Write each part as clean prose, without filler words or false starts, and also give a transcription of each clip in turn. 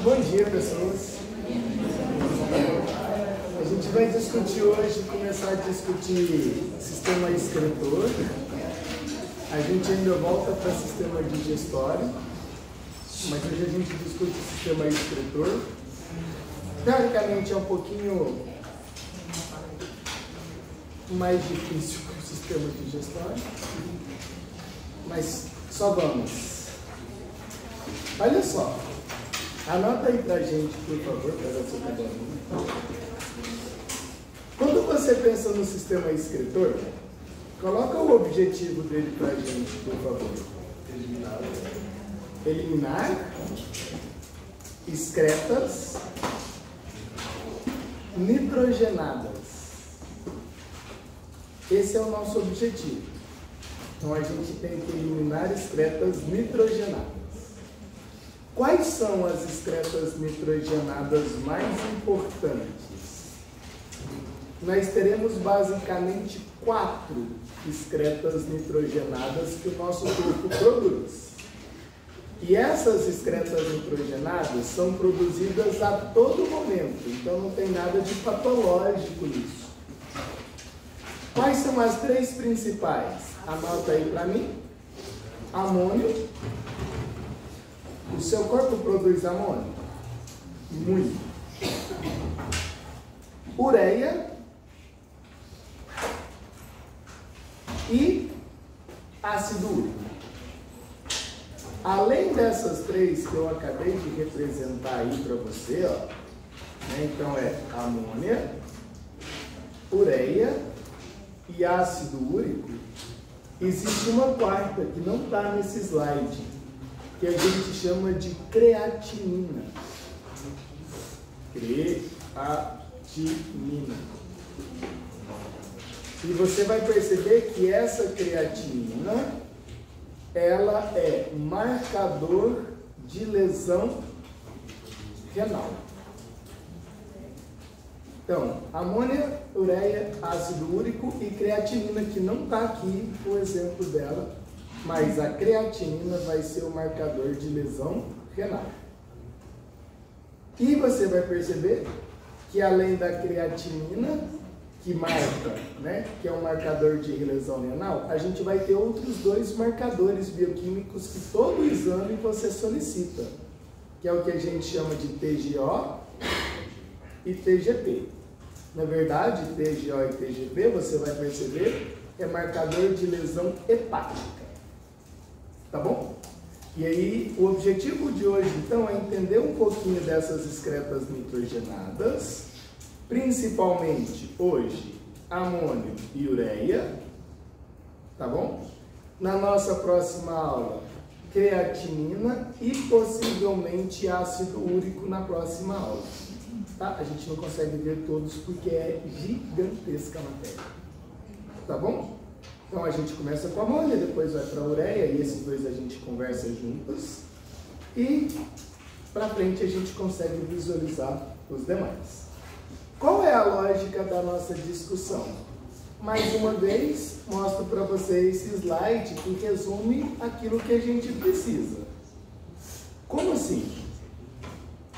Bom dia, pessoas. A gente vai discutir hoje, começar a discutir sistema escritor. A gente ainda volta para sistema digestório, mas hoje a gente discute sistema escritor. Teoricamente é um pouquinho mais difícil que o sistema digestório, mas só vamos. Olha só, anota aí pra gente, por favor, pega o seu caderninho. Quando você pensa no sistema escritor, coloca o objetivo dele pra gente, por favor. Eliminar excretas nitrogenadas. Esse é o nosso objetivo. Então a gente tem que eliminar excretas nitrogenadas. Quais são as excretas nitrogenadas mais importantes? Nós teremos basicamente 4 excretas nitrogenadas que o nosso corpo produz. E essas excretas nitrogenadas são produzidas a todo momento, então não tem nada de patológico nisso. Quais são as 3 principais? Anota aí para mim. Amônio. O seu corpo produz amônio? Muito. Ureia. E ácido úrico. Além dessas 3 que eu acabei de representar aí para você, ó, né, então é amônia, ureia e ácido úrico, existe uma quarta que não está nesse slide, que a gente chama de creatinina. Creatinina. E você vai perceber que essa creatinina, ela é marcador de lesão renal. Então, amônia, ureia, ácido úrico e creatinina, que não está aqui o exemplo dela, mas a creatinina vai ser o marcador de lesão renal. E você vai perceber que além da creatinina, que marca, né, que é um marcador de lesão renal, a gente vai ter outros 2 marcadores bioquímicos que todo exame você solicita, que é o que a gente chama de TGO e TGP. Na verdade, TGO e TGP, você vai perceber, é marcador de lesão hepática. Tá bom? E aí, o objetivo de hoje, então, é entender um pouquinho dessas excretas nitrogenadas, principalmente hoje, amônio e ureia, tá bom? Na nossa próxima aula, creatinina e possivelmente ácido úrico na próxima aula. Tá? A gente não consegue ver todos porque é gigantesca a matéria. Tá bom? Então a gente começa com a amônia, depois vai para a ureia e esses 2 a gente conversa juntos. E para frente a gente consegue visualizar os demais. Qual é a lógica da nossa discussão? Mais uma vez, mostro para vocês esse slide que resume aquilo que a gente precisa. Como assim?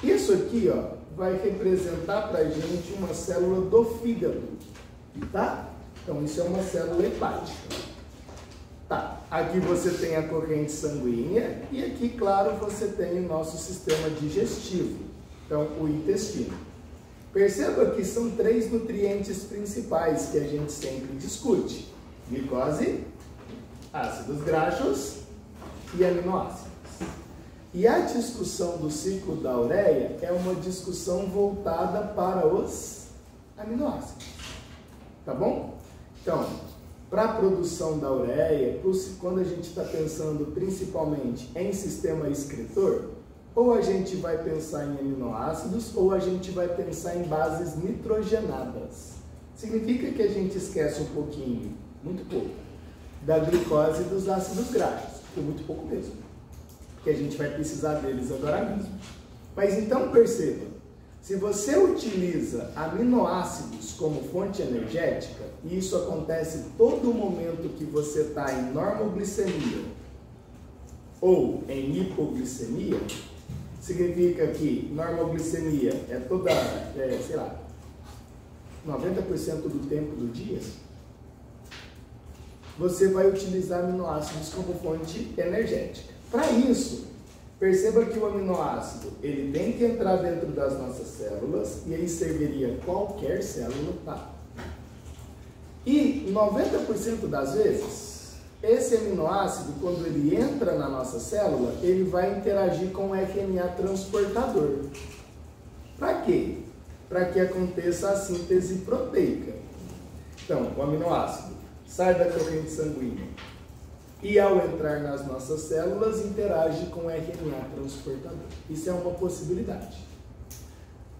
Isso aqui, ó, vai representar para a gente uma célula do fígado, tá? Então, isso é uma célula hepática. Tá, aqui você tem a corrente sanguínea e aqui, claro, você tem o nosso sistema digestivo, então o intestino. Perceba que são 3 nutrientes principais que a gente sempre discute: glicose, ácidos graxos e aminoácidos. E a discussão do ciclo da ureia é uma discussão voltada para os aminoácidos. Tá bom? Então, para a produção da ureia, quando a gente está pensando principalmente em sistema excretor, ou a gente vai pensar em aminoácidos, ou a gente vai pensar em bases nitrogenadas. Significa que a gente esquece um pouquinho, muito pouco, da glicose e dos ácidos graxos, ou muito pouco mesmo, porque a gente vai precisar deles agora mesmo. Mas então perceba, se você utiliza aminoácidos como fonte energética, e isso acontece todo momento que você está em normoglicemia ou em hipoglicemia, significa que normoglicemia é toda, sei lá, 90% do tempo do dia, você vai utilizar aminoácidos como fonte energética. Para isso, perceba que o aminoácido, ele tem que entrar dentro das nossas células e aí serviria qualquer célula, tá? E 90% das vezes, esse aminoácido, quando ele entra na nossa célula, ele vai interagir com o RNA transportador. Para quê? Para que aconteça a síntese proteica. Então, o aminoácido sai da corrente sanguínea e, ao entrar nas nossas células, interage com o RNA transportador. Isso é uma possibilidade.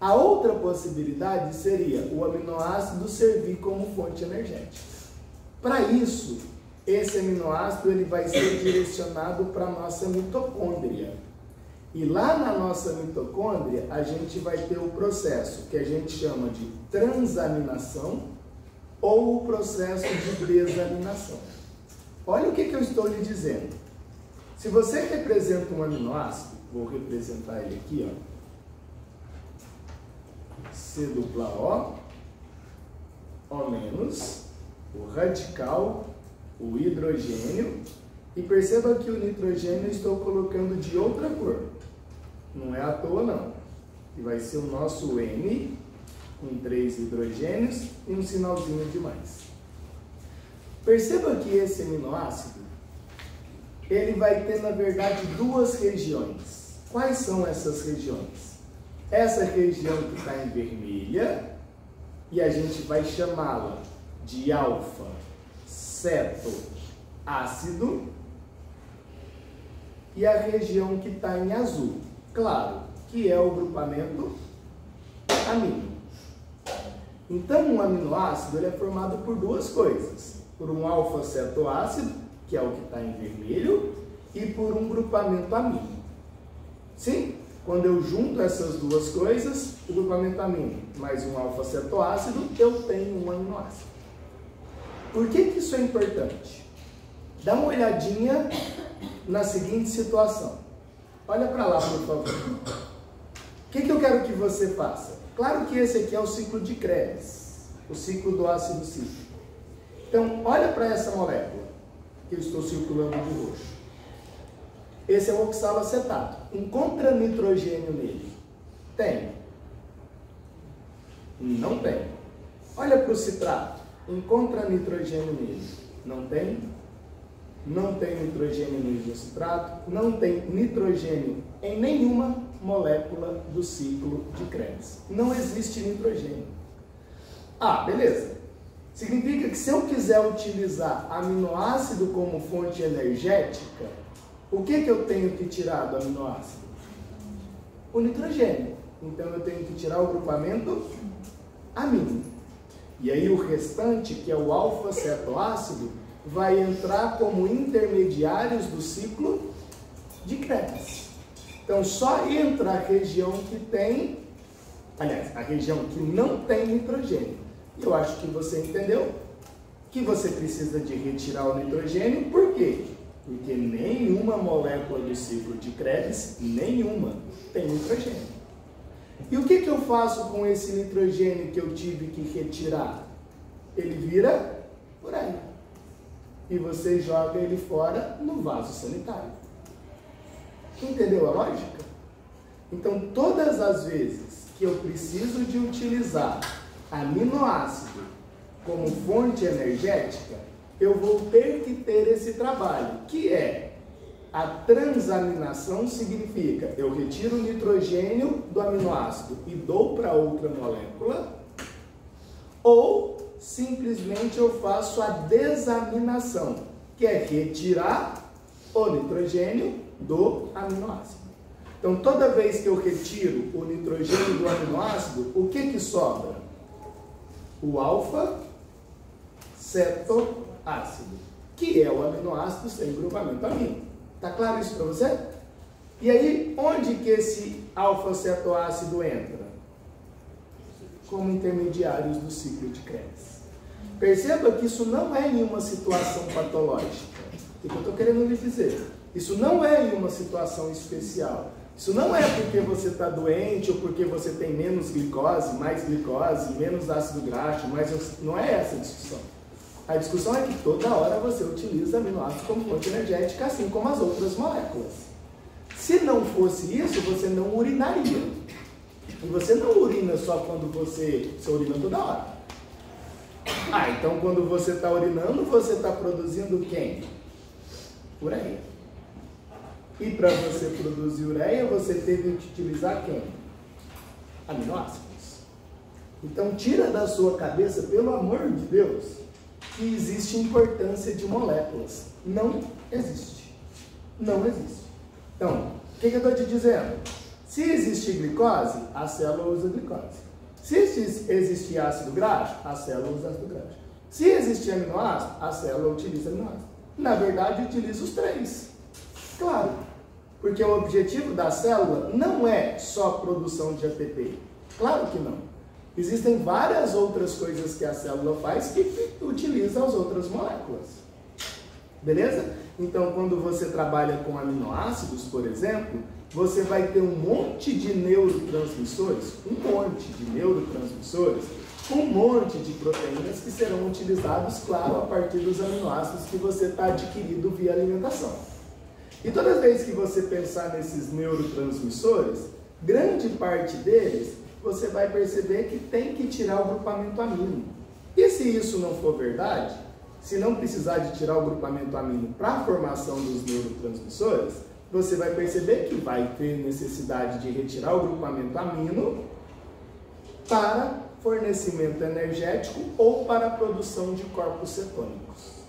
A outra possibilidade seria o aminoácido servir como fonte energética. Para isso, esse aminoácido ele vai ser direcionado para a nossa mitocôndria. E lá na nossa mitocôndria, a gente vai ter o processo que a gente chama de transaminação ou o processo de desaminação. Olha o que eu estou lhe dizendo. Se você representa um aminoácido, vou representar ele aqui, ó. C-O, O menos, o radical, o hidrogênio, e perceba que o nitrogênio eu estou colocando de outra cor. Não é à toa, não. E vai ser o nosso N, com 3 hidrogênios e um sinalzinho de mais. Perceba que esse aminoácido, ele vai ter, na verdade, duas regiões. Quais são essas regiões? Essa região que está em vermelha, e a gente vai chamá-la de alfa-cetoácido, e a região que está em azul, claro, que é o grupamento amino. Então, um aminoácido ele é formado por duas coisas. Por um alfa-cetoácido, que é o que está em vermelho, e por um grupamento amino. Sim? Quando eu junto essas duas coisas, o grupamento amino mais um alfa-cetoácido, eu tenho um aminoácido. Por que isso é importante? Dá uma olhadinha na seguinte situação. Olha para lá, por favor. O que eu quero que você faça? Claro que esse aqui é o ciclo de Krebs, o ciclo do ácido cítrico. Então, olha para essa molécula que eu estou circulando de roxo. Esse é o oxalacetato. Encontra nitrogênio nele? Tem. Não tem. Olha para o citrato. Encontra nitrogênio nele? Não tem. Não tem nitrogênio no citrato. Não tem nitrogênio em nenhuma molécula do ciclo de Krebs. Não existe nitrogênio. Ah, beleza. Significa que se eu quiser utilizar aminoácido como fonte energética, o que eu tenho que tirar do aminoácido? O nitrogênio. Então eu tenho que tirar o grupamento amino. E aí o restante, que é o alfa-cetoácido, vai entrar como intermediários do ciclo de Krebs. Então só entra a região que tem, aliás, a região que não tem nitrogênio. E eu acho que você entendeu que você precisa de retirar o nitrogênio. Por quê? Porque nenhuma molécula do ciclo de Krebs, nenhuma, tem nitrogênio. E o que eu faço com esse nitrogênio que eu tive que retirar? Ele vira por aí. E você joga ele fora no vaso sanitário. Entendeu a lógica? Então, todas as vezes que eu preciso de utilizar aminoácido como fonte energética, eu vou ter que ter esse trabalho, que é a transaminação. Significa, eu retiro o nitrogênio do aminoácido e dou para outra molécula, ou simplesmente eu faço a desaminação, que é retirar o nitrogênio do aminoácido. Então, toda vez que eu retiro o nitrogênio do aminoácido, o que sobra? O alfa-cetoácido, que é o aminoácido sem grupamento amino. Tá claro isso para você? E aí, onde que esse alfa-cetoácido entra? Como intermediários do ciclo de Krebs. Perceba que isso não é em uma situação patológica. O que eu estou querendo lhe dizer? Isso não é em uma situação especial. Isso não é porque você está doente ou porque você tem menos glicose, menos ácido graxo, não é essa a discussão. A discussão é que toda hora você utiliza aminoácidos como fonte energética, assim como as outras moléculas. Se não fosse isso, você não urinaria. E você não urina só quando você urina toda hora. Então quando você está urinando, você está produzindo quem? Ureia. E para você produzir ureia, você teve que utilizar quem? Aminoácidos. Então tira da sua cabeça, pelo amor de Deus, que existe importância de moléculas. Não existe. Não existe. Então, o que eu estou te dizendo? Se existe glicose, a célula usa glicose. Se existe ácido graxo, a célula usa ácido graxo. Se existe aminoácido, a célula utiliza aminoácido. Na verdade, utiliza os três. Claro, porque o objetivo da célula não é só produção de ATP. Claro que não. Existem várias outras coisas que a célula faz que utiliza as outras moléculas. Beleza? Então, quando você trabalha com aminoácidos, por exemplo, você vai ter um monte de neurotransmissores, um monte de proteínas que serão utilizados, claro, a partir dos aminoácidos que você está adquirindo via alimentação. E toda vez que você pensar nesses neurotransmissores, grande parte deles, você vai perceber que tem que tirar o grupamento amino. E se isso não for verdade, se não precisar de tirar o grupamento amino para a formação dos neurotransmissores, você vai perceber que vai ter necessidade de retirar o grupamento amino para fornecimento energético ou para a produção de corpos cetônicos.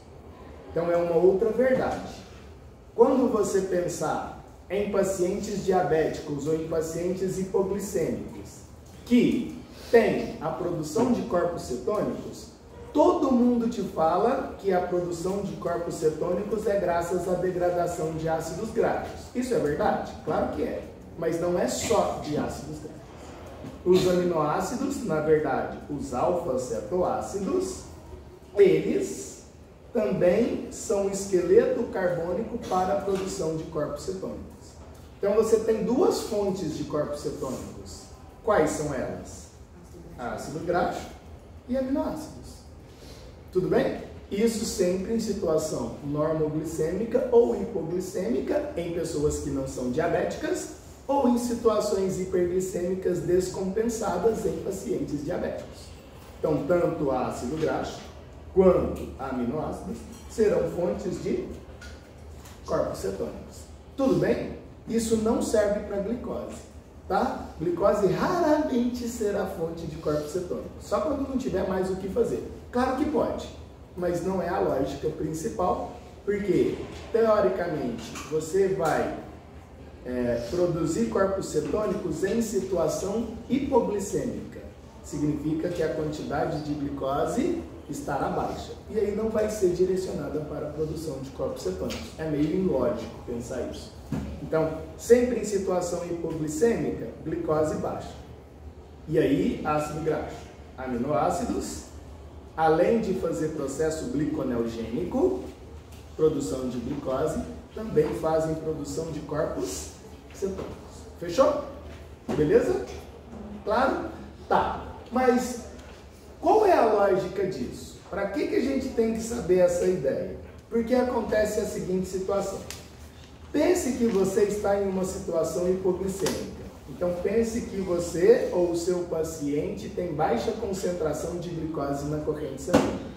Então é uma outra verdade. Quando você pensar em pacientes diabéticos ou em pacientes hipoglicêmicos que têm a produção de corpos cetônicos, todo mundo te fala que a produção de corpos cetônicos é graças à degradação de ácidos graxos. Isso é verdade? Claro que é, mas não é só de ácidos graxos. Os aminoácidos, na verdade, os alfa-cetoácidos, eles também são um esqueleto carbônico para a produção de corpos cetônicos. Então você tem duas fontes de corpos cetônicos. Quais são elas? Ácido graxo e aminoácidos. Tudo bem? Isso sempre em situação normoglicêmica ou hipoglicêmica em pessoas que não são diabéticas ou em situações hiperglicêmicas descompensadas em pacientes diabéticos. Então, tanto ácido graxo quanto aminoácidos serão fontes de corpos cetônicos. Tudo bem? Isso não serve para glicose, tá? Glicose raramente será fonte de corpos cetônicos, só quando não tiver mais o que fazer. Claro que pode, mas não é a lógica principal, porque, teoricamente, você vai produzir corpos cetônicos em situação hipoglicêmica. Significa que a quantidade de glicose estará baixa. E aí não vai ser direcionada para a produção de corpos cetônicos. É meio ilógico pensar isso. Então, sempre em situação hipoglicêmica, glicose baixa. E aí, ácido graxo. Aminoácidos, além de fazer processo gliconeogênico, produção de glicose, também fazem produção de corpos cetônicos. Fechou? Beleza? Claro? Tá. Mas qual é a lógica disso? Para que a gente tem que saber essa ideia? Porque acontece a seguinte situação. Pense que você está em uma situação hipoglicêmica. Então pense que você ou o seu paciente tem baixa concentração de glicose na corrente sanguínea.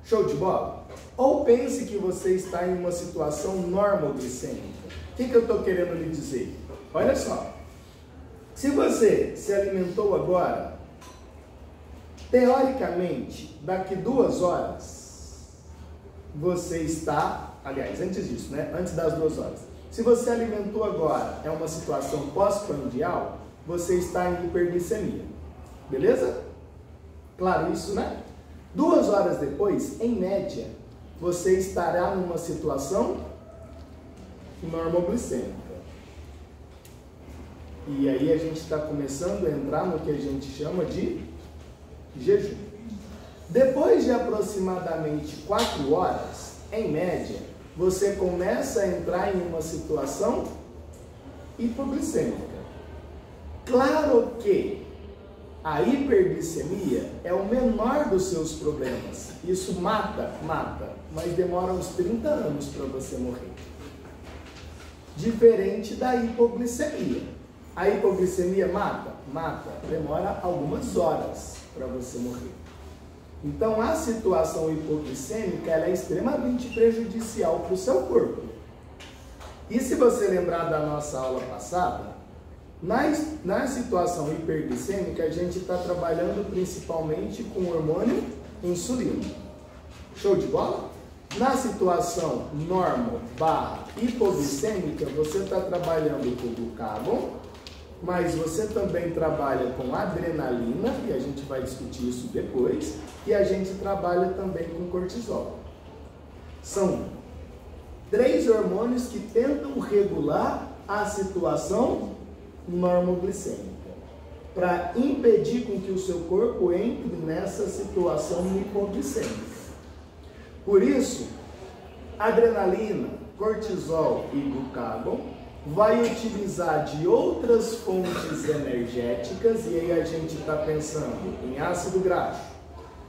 Show de bola? Ou pense que você está em uma situação normoglicêmica. O que eu estou querendo lhe dizer? Olha só. Se você se alimentou agora, teoricamente, daqui 2 horas, você está... Aliás, antes disso, né? Antes das 2 horas. Se você alimentou agora, é uma situação pós-prandial, você está em hiperglicemia. Beleza? Claro isso, né? 2 horas depois, em média, você estará numa situação normoglicêmica. E aí a gente está começando a entrar no que a gente chama de jejum. Depois de aproximadamente 4 horas, em média, você começa a entrar em uma situação hipoglicêmica. Claro que a hiperglicemia é o menor dos seus problemas. Isso mata, mas demora uns 30 anos para você morrer. Diferente da hipoglicemia. A hipoglicemia mata, demora algumas horas para você morrer. Então a situação hipoglicêmica ela é extremamente prejudicial para o seu corpo. E se você lembrar da nossa aula passada, na situação hiperglicêmica, a gente está trabalhando principalmente com o hormônio insulina. Show de bola? Na situação normo/hipoglicêmica, você está trabalhando com glucagon, mas você também trabalha com adrenalina, e a gente vai discutir isso depois, e a gente trabalha também com cortisol. São 3 hormônios que tentam regular a situação normoglicêmica, para impedir com que o seu corpo entre nessa situação hipoglicêmica. Por isso, adrenalina, cortisol e glucagon vai utilizar de outras fontes energéticas, e aí a gente está pensando em ácido graxo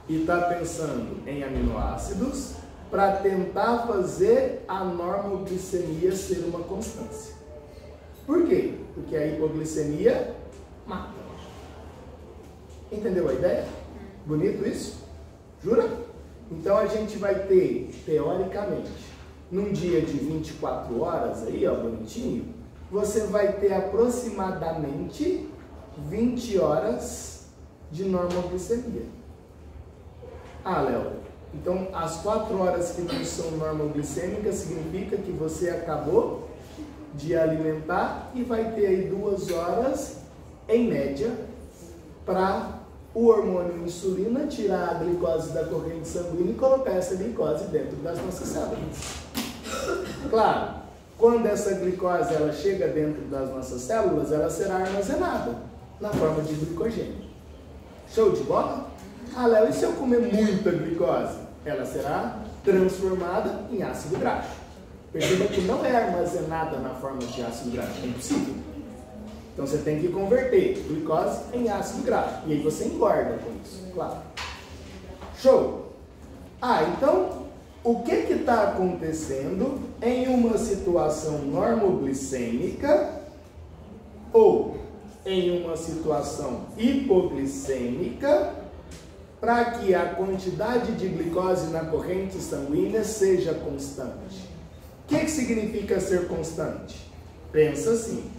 e está pensando em aminoácidos, para tentar fazer a normoglicemia ser uma constância. Por quê? Porque a hipoglicemia mata. Entendeu a ideia? Bonito isso? Jura? Então a gente vai ter, teoricamente, num dia de 24 horas aí, ó, bonitinho, você vai ter aproximadamente 20 horas de normoglicemia. Ah, Léo, então as 4 horas que não são normoglicêmicas significa que você acabou de alimentar e vai ter aí 2 horas, em média, para o hormônio insulina tirar a glicose da corrente sanguínea e colocar essa glicose dentro das nossas células. Claro, quando essa glicose ela chega dentro das nossas células, ela será armazenada na forma de glicogênio. Show de bola? Ah, Léo, e se eu comer muita glicose? Ela será transformada em ácido graxo. Perceba que não é armazenada na forma de ácido graxo, é impossível. Então você tem que converter glicose em ácido graxo. E aí você engorda com isso, claro. Show! Ah, então, o que está acontecendo em uma situação normoglicêmica ou em uma situação hipoglicêmica para que a quantidade de glicose na corrente sanguínea seja constante? O que significa ser constante? Pensa assim.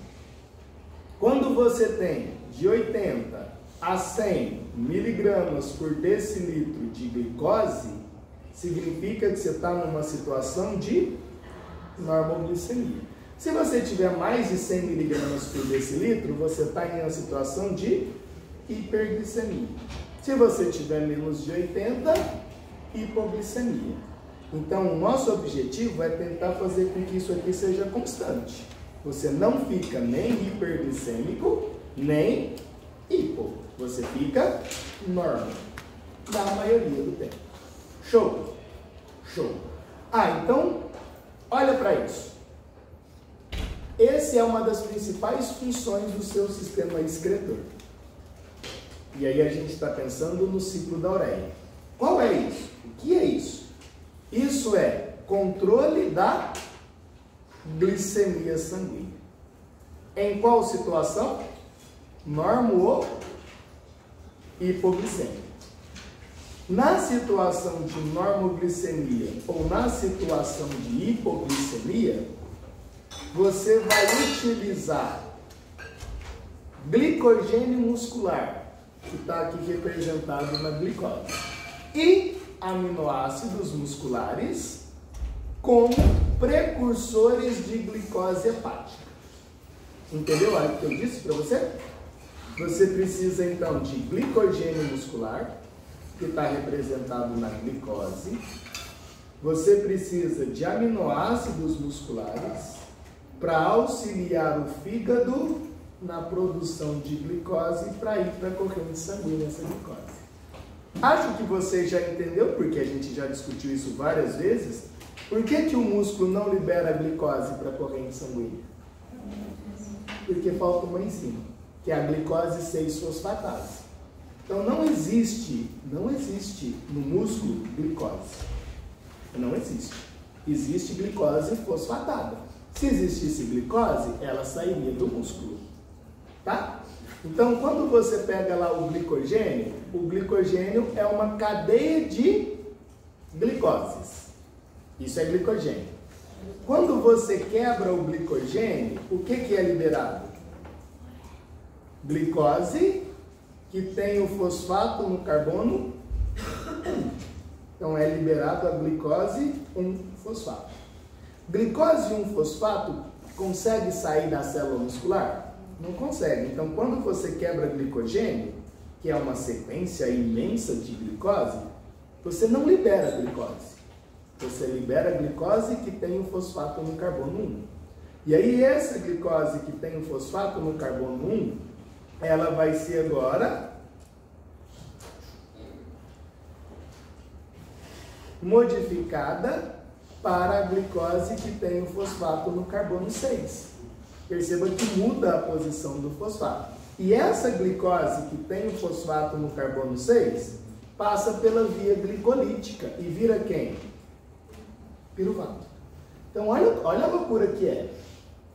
Quando você tem de 80 a 100 miligramas por decilitro de glicose, significa que você está numa situação de normoglicemia. Se você tiver mais de 100 miligramas por decilitro, você está em uma situação de hiperglicemia. Se você tiver menos de 80, hipoglicemia. Então, o nosso objetivo é tentar fazer com que isso aqui seja constante. Você não fica nem hiperglicêmico, nem hipo. Você fica normal, na maioria do tempo. Show? Show. Ah, então, olha para isso. Essa é uma das principais funções do seu sistema excretor. E aí a gente está pensando no ciclo da ureia. Qual é isso? O que é isso? Isso é controle da glicemia sanguínea. Em qual situação? Normo ou hipoglicemia. Na situação de normoglicemia ou na situação de hipoglicemia, você vai utilizar glicogênio muscular, que está aqui representado na glicose, e aminoácidos musculares como precursores de glicose hepática. Entendeu o que eu disse para você? Você precisa então de glicogênio muscular, que está representado na glicose. Você precisa de aminoácidos musculares para auxiliar o fígado na produção de glicose para ir para a corrente sanguínea essa glicose. Acho que você já entendeu, porque a gente já discutiu isso várias vezes, por que o músculo não libera glicose para a corrente sanguínea? porque falta uma enzima, que é a glicose 6-fosfatase. Então não existe no músculo glicose. Não existe. Existe glicose fosfatada. Se existisse glicose, ela sairia do músculo. Tá? Então, quando você pega lá o glicogênio é uma cadeia de glicoses. Isso é glicogênio. Quando você quebra o glicogênio, o que é liberado? Glicose, que tem o fosfato no carbono 1. Então, é liberado a glicose 1-fosfato. Glicose 1-fosfato consegue sair da célula muscular? Não consegue. Então, quando você quebra glicogênio, que é uma sequência imensa de glicose, você não libera glicose. Você libera a glicose que tem o fosfato no carbono 1. E aí, essa glicose que tem o fosfato no carbono 1, ela vai ser agora modificada para a glicose que tem o fosfato no carbono 6. Perceba que muda a posição do fosfato. E essa glicose que tem o fosfato no carbono 6 passa pela via glicolítica e vira quem? Piruvato. Então olha a loucura que é.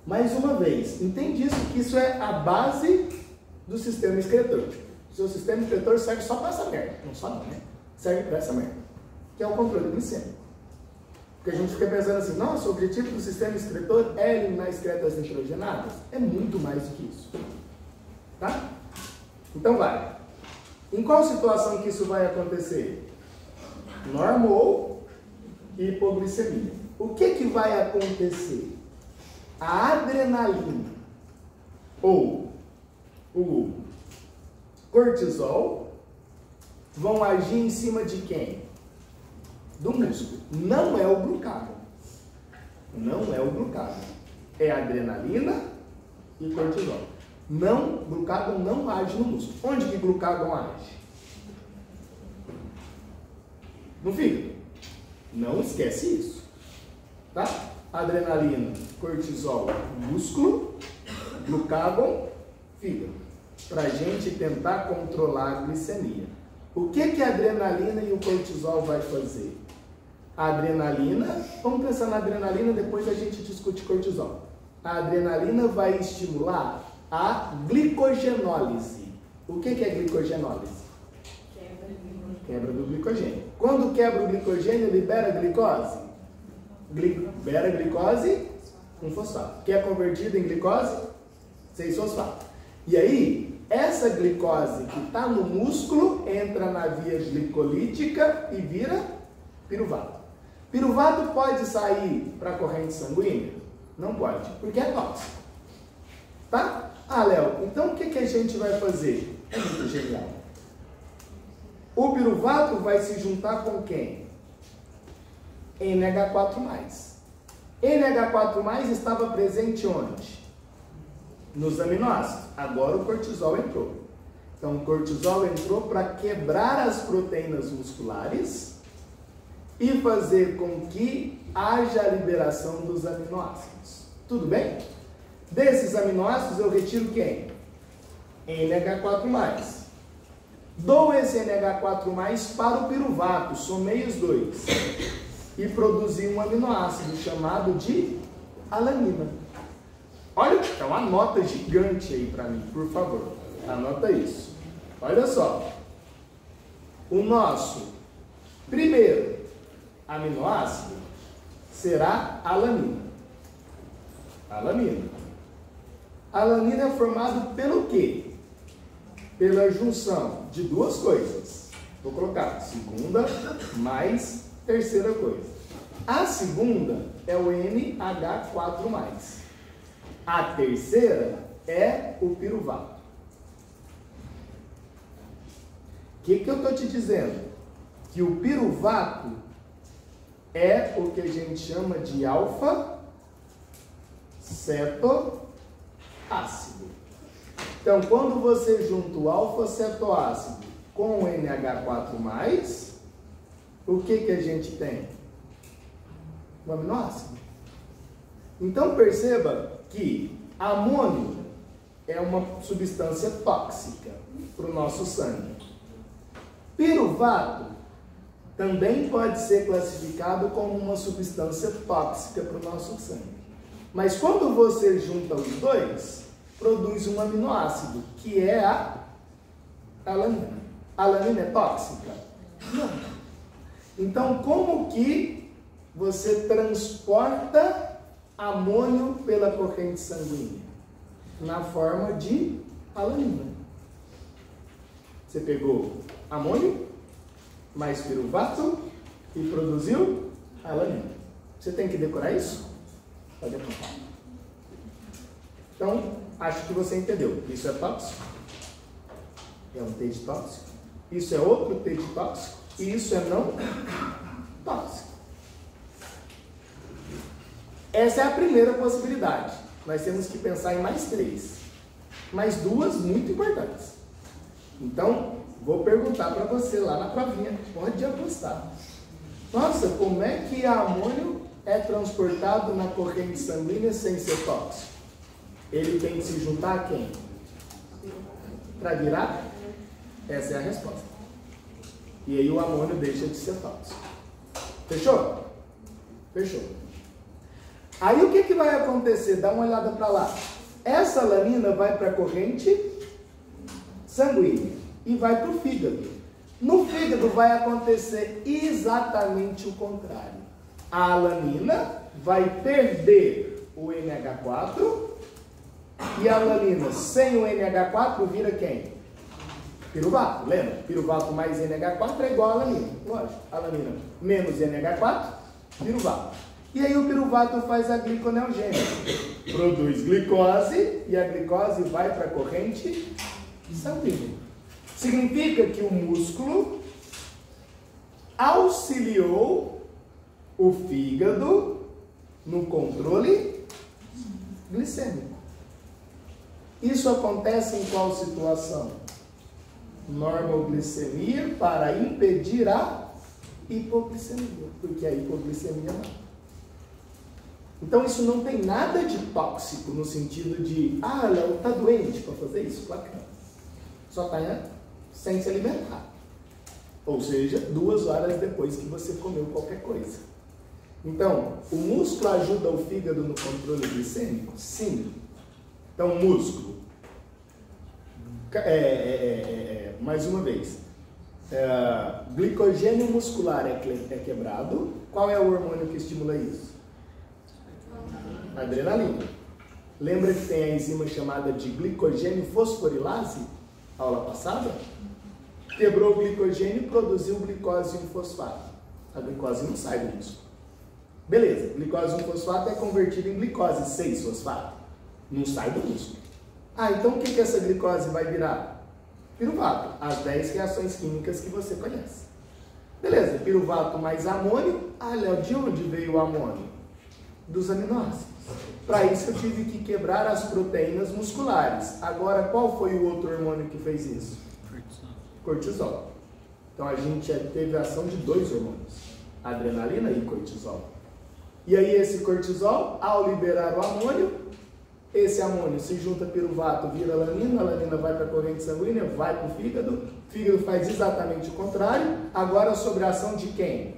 Mais uma vez, entende isso? Que isso é a base do sistema excretor. O seu sistema excretor serve só para essa merda. Não só não, né? Serve para essa merda. Que é o controle glicêmico. Porque a gente fica pensando assim, nossa, o objetivo do sistema excretor é eliminar excretas nitrogenadas? É muito mais do que isso. Tá? Então vai. Em qual situação que isso vai acontecer? Normo ou hipoglicemia. O que vai acontecer? A adrenalina ou o cortisol vão agir em cima de quem? Do músculo. Não é o glucagão. Não é o glucagão. É adrenalina e cortisol. Não, glucagão não age no músculo. Onde que glucagão age? No fígado. Não esquece isso. Tá? Adrenalina, cortisol, músculo, glucagão, fígado. Para a gente tentar controlar a glicemia. O que a adrenalina e o cortisol vai fazer? A adrenalina, vamos pensar na adrenalina, depois a gente discute cortisol. A adrenalina vai estimular a glicogenólise. O que é glicogenólise? Quebra do glicogênio. Quando quebra o glicogênio, libera glicose? Libera glicose com fosfato. Que é convertido em glicose? 6-fosfato. E aí, essa glicose que está no músculo entra na via glicolítica e vira piruvato. Piruvato pode sair para a corrente sanguínea? Não pode, porque é tóxico. Tá? Ah, Léo, então o que a gente vai fazer? É muito genial. O piruvato vai se juntar com quem? NH4+. NH4+ estava presente onde? Nos aminoácidos. Agora o cortisol entrou. Então o cortisol entrou para quebrar as proteínas musculares e fazer com que haja a liberação dos aminoácidos. Tudo bem? Desses aminoácidos eu retiro quem? NH4+. Dou esse NH4+ para o piruvato, somei os dois. E produzi um aminoácido chamado de alanina. Olha, é uma nota gigante aí para mim, por favor. Anota isso. Olha só. O nosso primeiro aminoácido será alanina. Alanina. Alanina é formado pelo quê? Pela junção de duas coisas. Vou colocar segunda mais terceira coisa. A segunda é o NH4+. A terceira é o piruvato. O que eu estou te dizendo? Que o piruvato é o que a gente chama de alfa-cetoácido. Então, quando você junta o alfa-cetoácido com o NH4+, o que a gente tem? Um aminoácido. Então, perceba que amônio é uma substância tóxica para o nosso sangue. Piruvato também pode ser classificado como uma substância tóxica para o nosso sangue. Mas quando você junta os dois, produz um aminoácido, que é a alanina. A alanina é tóxica? Não. Então, como que você transporta amônio pela corrente sanguínea? Na forma de alanina. Você pegou amônio mais piruvato e produziu alanina. Você tem que decorar isso? Pode apontar. Então, acho que você entendeu. Isso é tóxico. É um TED tóxico. Isso é outro TED tóxico. E isso é não tóxico. Essa é a primeira possibilidade. Nós temos que pensar em mais 3. Mais 2 muito importantes. Então, vou perguntar para você lá na provinha. Pode apostar. Nossa, como é que amônio é transportado na corrente sanguínea sem ser tóxico? Ele tem que se juntar a quem? Para virar? Essa é a resposta. E aí o amônio deixa de ser tóxico. Fechou? Fechou. Aí o que vai acontecer? Dá uma olhada para lá. Essa alanina vai para a corrente sanguínea e vai para o fígado. No fígado vai acontecer exatamente o contrário. A alanina vai perder o NH4 e a alanina sem o NH4 vira quem? Piruvato, lembra? Piruvato mais NH4 é igual a alanina. Lógico, alanina menos NH4, piruvato. E aí o piruvato faz a gliconeogênese. Produz glicose e a glicose vai para a corrente sanguínea. Significa que o músculo auxiliou o fígado no controle glicêmico. Isso acontece em qual situação? Normoglicemia para impedir a hipoglicemia, porque a hipoglicemia não. Então isso não tem nada de tóxico no sentido de, Léo, está doente para fazer isso? Claro que não. Só está sem se alimentar. Ou seja, 2 horas depois que você comeu qualquer coisa. Então, o músculo ajuda o fígado no controle glicêmico? Sim. Então, músculo. Mais uma vez. Glicogênio muscular é quebrado. Qual é o hormônio que estimula isso? Adrenalina. Lembra que tem a enzima chamada de glicogênio fosforilase? Aula passada? Quebrou o glicogênio e produziu glicose 1-fosfato. A glicose não sai do músculo. Beleza, glicose 1-fosfato é convertida em glicose 6-fosfato. Não sai do músculo. Então o que essa glicose vai virar? Piruvato. As 10 reações químicas que você conhece. Beleza, piruvato mais amônio. Léo, de onde veio o amônio? Dos aminoácidos. Para isso eu tive que quebrar as proteínas musculares. Agora, qual foi o outro hormônio que fez isso? Cortisol. Então a gente teve a ação de 2 hormônios, adrenalina e cortisol. E aí esse cortisol, ao liberar o amônio, esse amônio se junta a piruvato, vira alanina, a alanina vai para a corrente sanguínea, vai para o fígado faz exatamente o contrário. Agora sobre a ação de quem?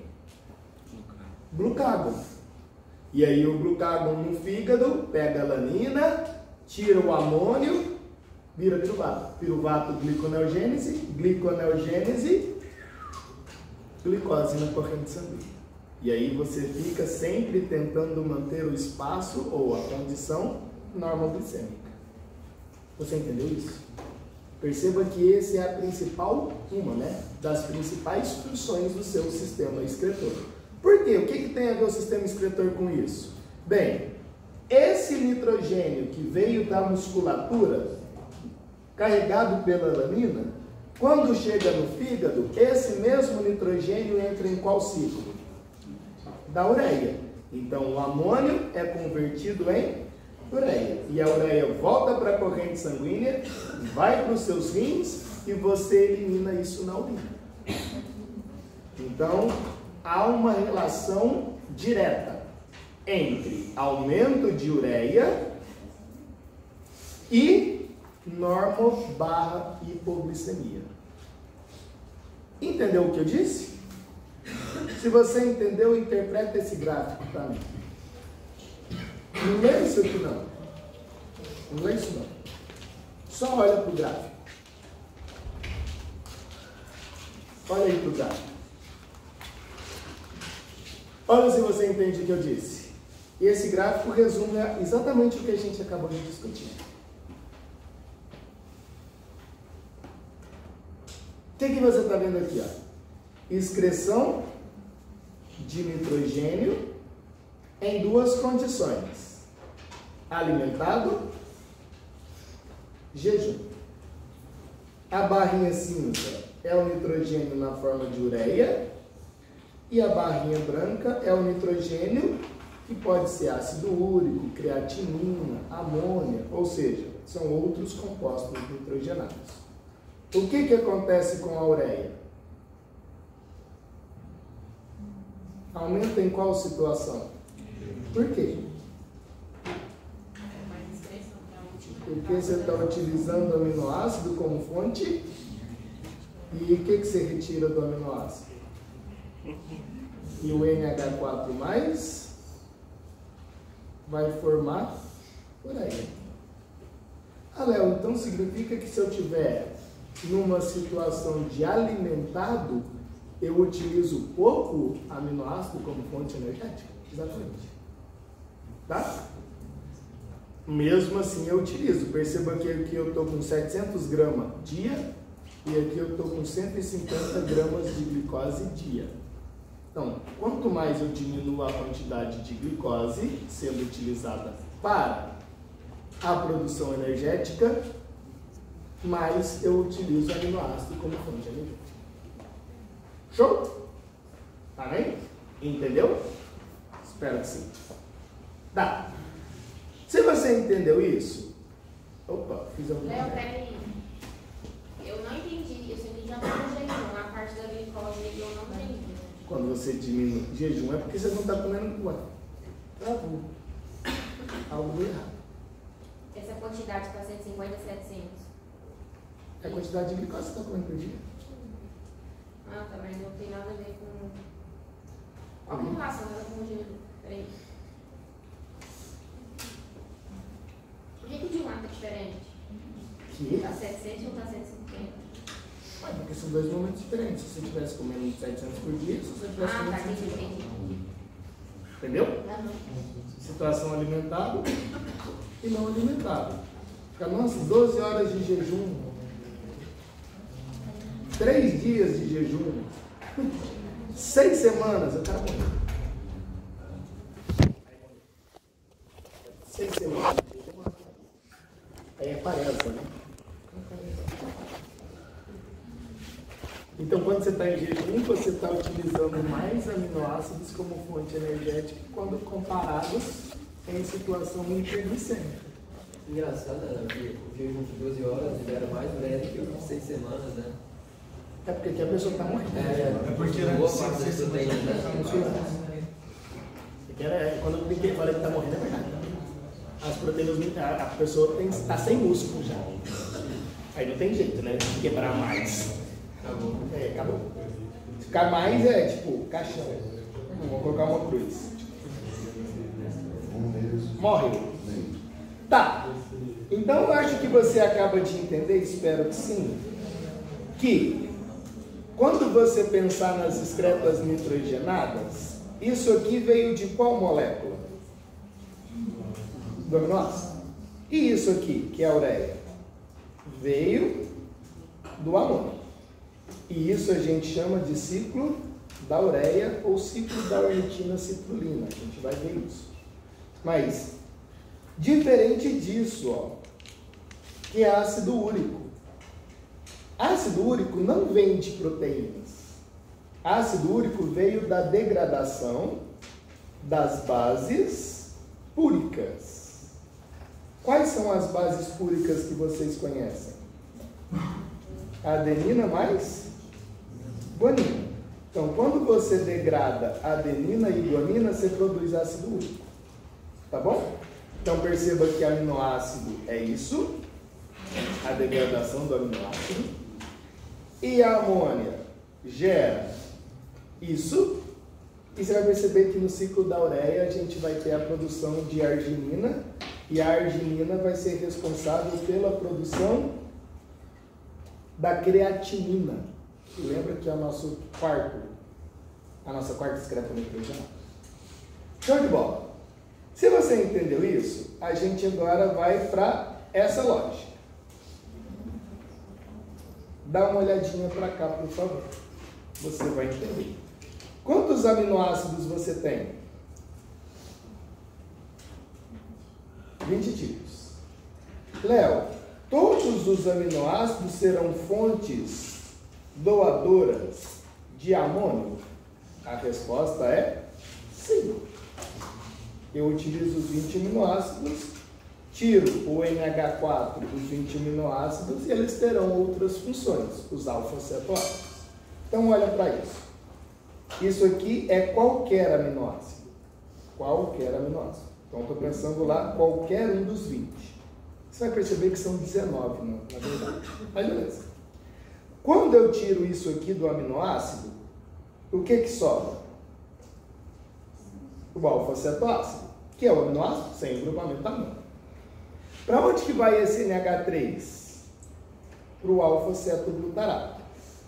Glucágon. E aí o glucágon no fígado pega a alanina, tira o amônio, vira piruvato. Piruvato, gliconeogênese, gliconeogênese, glicose na corrente sanguínea. E aí você fica sempre tentando manter o espaço ou a condição normoglicêmica. Você entendeu isso? Perceba que esse é a principal, das principais funções do seu sistema excretor. Por quê? O que tem a ver o sistema excretor com isso? Bem, esse nitrogênio que veio da musculatura, carregado pela alanina, quando chega no fígado, esse mesmo nitrogênio entra em qual ciclo? Da ureia. Então, o amônio é convertido em ureia. E a ureia volta para a corrente sanguínea, vai para os seus rins e você elimina isso na urina. Então, há uma relação direta entre aumento de ureia e normo/hipoglicemia. Entendeu o que eu disse? Se você entendeu, interpreta esse gráfico para mim. Não lê isso aqui não. Não lê isso não. Só olha para o gráfico. Olha aí para o gráfico. Olha se você entende o que eu disse. E esse gráfico resume exatamente o que a gente acabou de discutir. O que você está vendo aqui? Ó? Excreção de nitrogênio em duas condições: alimentado, jejum. A barrinha cinza é o nitrogênio na forma de ureia e a barrinha branca é o nitrogênio que pode ser ácido úrico, creatinina, amônia, ou seja, são outros compostos nitrogenados. O que acontece com a ureia? Aumenta em qual situação? Por quê? Porque você está utilizando aminoácido como fonte. E o que você retira do aminoácido? E o NH4+, vai formar ureia. Ah, Léo, então significa que se eu tiver numa situação de alimentado, eu utilizo pouco aminoácido como fonte energética? Exatamente. Tá? Mesmo assim eu utilizo. Perceba que aqui eu estou com 700 gramas dia e aqui eu estou com 150 gramas de glicose dia. Então, quanto mais eu diminuo a quantidade de glicose sendo utilizada para a produção energética, mais eu utilizo aminoácido como fonte energética. Show? Tá bem? Entendeu? Espero que sim. Tá. Se você entendeu isso... Opa, fiz alguma coisa. Léo, peraí. Eu não entendi. Isso aqui já está no jejum. A parte da glicose eu não entendi. Quando você diminui jejum é porque você não está comendo ué. Travou. Algo errado. Essa quantidade está 150 a 700. É a quantidade de glicose que você está comendo por dia. Ah, tá, mas não tem nada a ver com... Qual que é a relação dela com o jejum? Peraí. Por que o de lá está diferente? Que? Está 700 ou está 150? Ué, porque são dois momentos diferentes. Se você estivesse comendo 700 por dia, se você estivesse comendo tá, 150. entendi. Entendeu? Não. Situação alimentado e não alimentado. Fica, nossa, 12 horas de jejum. 3 dias de jejum. 6 semanas, o cara morreu. 6 semanas de jejum. Aí é pareza, né? Então, quando você está em jejum, você está utilizando mais aminoácidos como fonte energética quando comparados em situação hiperglicêmica. Engraçado, né? O jejum de 12 horas libera mais ureia do que o de 6 semanas, né? É porque aqui a pessoa está morrendo. É porque boa parte das proteínas, né? Quando eu brinquei, falei que está morrendo, é verdade. As proteínas, a pessoa está sem músculo já. Aí não tem jeito, né? De quebrar mais. Acabou. Acabou. Se ficar mais é tipo caixão. Vamos colocar uma cruz. Morre. Tá. Então eu acho que você acaba de entender, espero que sim, que quando você pensar nas excretas nitrogenadas, isso aqui veio de qual molécula? Do aminoácido. E isso aqui, que é a ureia, veio do amônio. E isso a gente chama de ciclo da ureia ou ciclo da ornitina citrulina. A gente vai ver isso. Mas, diferente disso, ó, que é ácido úrico. Ácido úrico não vem de proteínas. Ácido úrico veio da degradação das bases púricas. Quais são as bases púricas que vocês conhecem? Adenina mais guanina. Então, quando você degrada adenina e guanina, você produz ácido úrico. Tá bom? Então, perceba que aminoácido é isso. a degradação do aminoácido. E a amônia gera isso. E você vai perceber que no ciclo da ureia a gente vai ter a produção de arginina. E a arginina vai ser responsável pela produção da creatinina. Lembra que é a nossa quarta excreta nitrogenada. Show de bola! Se você entendeu isso, a gente agora vai para essa lógica. Dá uma olhadinha para cá, por favor. Você vai entender. Quantos aminoácidos você tem? 20 tipos. Léo, todos os aminoácidos serão fontes doadoras de amônio? A resposta é sim. Eu utilizo os 20 aminoácidos, tiro o NH4 dos 20 aminoácidos e eles terão outras funções, os alfa-cetoácidos. Então, olha para isso. Isso aqui é qualquer aminoácido. Qualquer aminoácido. Então, estou pensando lá, qualquer um dos 20. Você vai perceber que são 19, na verdade. Mas beleza. Quando eu tiro isso aqui do aminoácido, o que sobra? O alfa-cetoácido, que é o aminoácido sem grupamento amônico. Para onde que vai esse NH3? Para o alfa-cetoglutarato.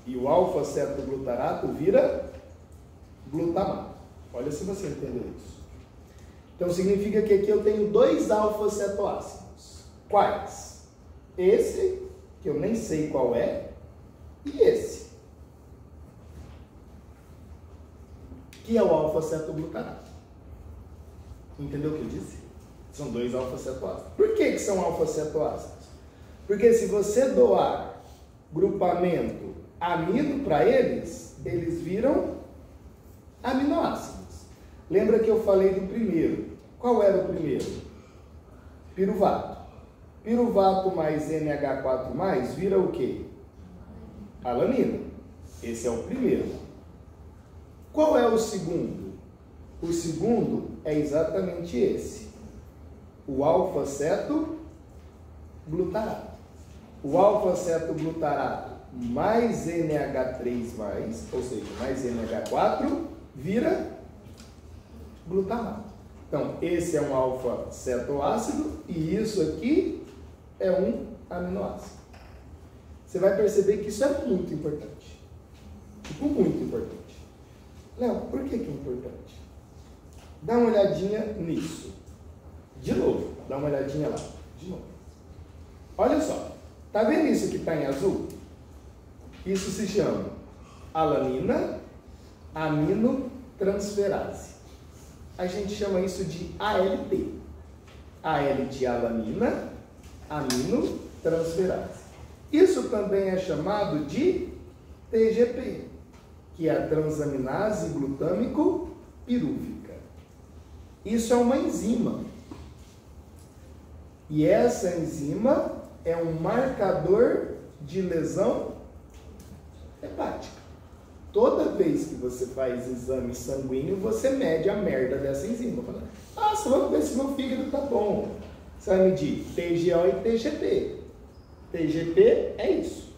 E o alfa-cetoglutarato vira glutamato. Olha se você entendeu isso. Então significa que aqui eu tenho 2 alfa-cetoácidos. Quais? Esse, que eu nem sei qual é, e esse, que é o alfa-cetoglutarato. Entendeu o que eu disse? São 2 alfa-cetoácidos. Por que são alfa-cetoácidos? Porque se você doar grupamento amino para eles, eles viram aminoácidos. Lembra que eu falei do primeiro? Qual era o primeiro? Piruvato. Piruvato mais NH4+, vira o quê? Alanina. Esse é o primeiro. Qual é o segundo? O segundo é exatamente esse. O alfa-cetoglutarato. O alfa-cetoglutarato mais NH3+, ou seja, mais NH4, vira glutamato. Então, esse é um alfa-cetoácido e isso aqui é um aminoácido. Você vai perceber que isso é muito importante. Tipo, muito importante. Léo, por que é importante? Dá uma olhadinha nisso. De novo, dá uma olhadinha lá. De novo. Olha só. Tá vendo isso que está em azul? Isso se chama alanina aminotransferase. A gente chama isso de ALT. AL de alanina aminotransferase. Isso também é chamado de TGP, que é a transaminase glutâmico pirúvica. Isso é uma enzima. E essa enzima é um marcador de lesão hepática. Toda vez que você faz exame sanguíneo, você mede a merda dessa enzima. Nossa, vamos ver se meu fígado tá bom. Você vai medir TGO e TGP. TGP é isso.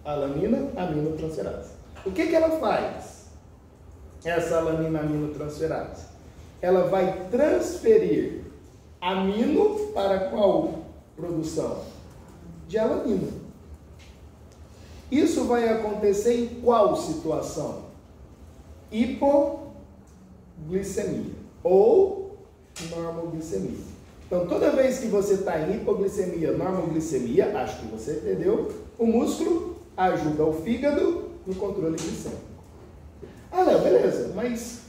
Alanina aminotransferase. O que ela faz? Essa alanina aminotransferase. Ela vai transferir amino para qual produção? De alanina. Isso vai acontecer em qual situação? Hipoglicemia ou normoglicemia. Então, toda vez que você está em hipoglicemia, normoglicemia, acho que você entendeu, o músculo ajuda o fígado no controle glicêmico. Ah, Léo, beleza, mas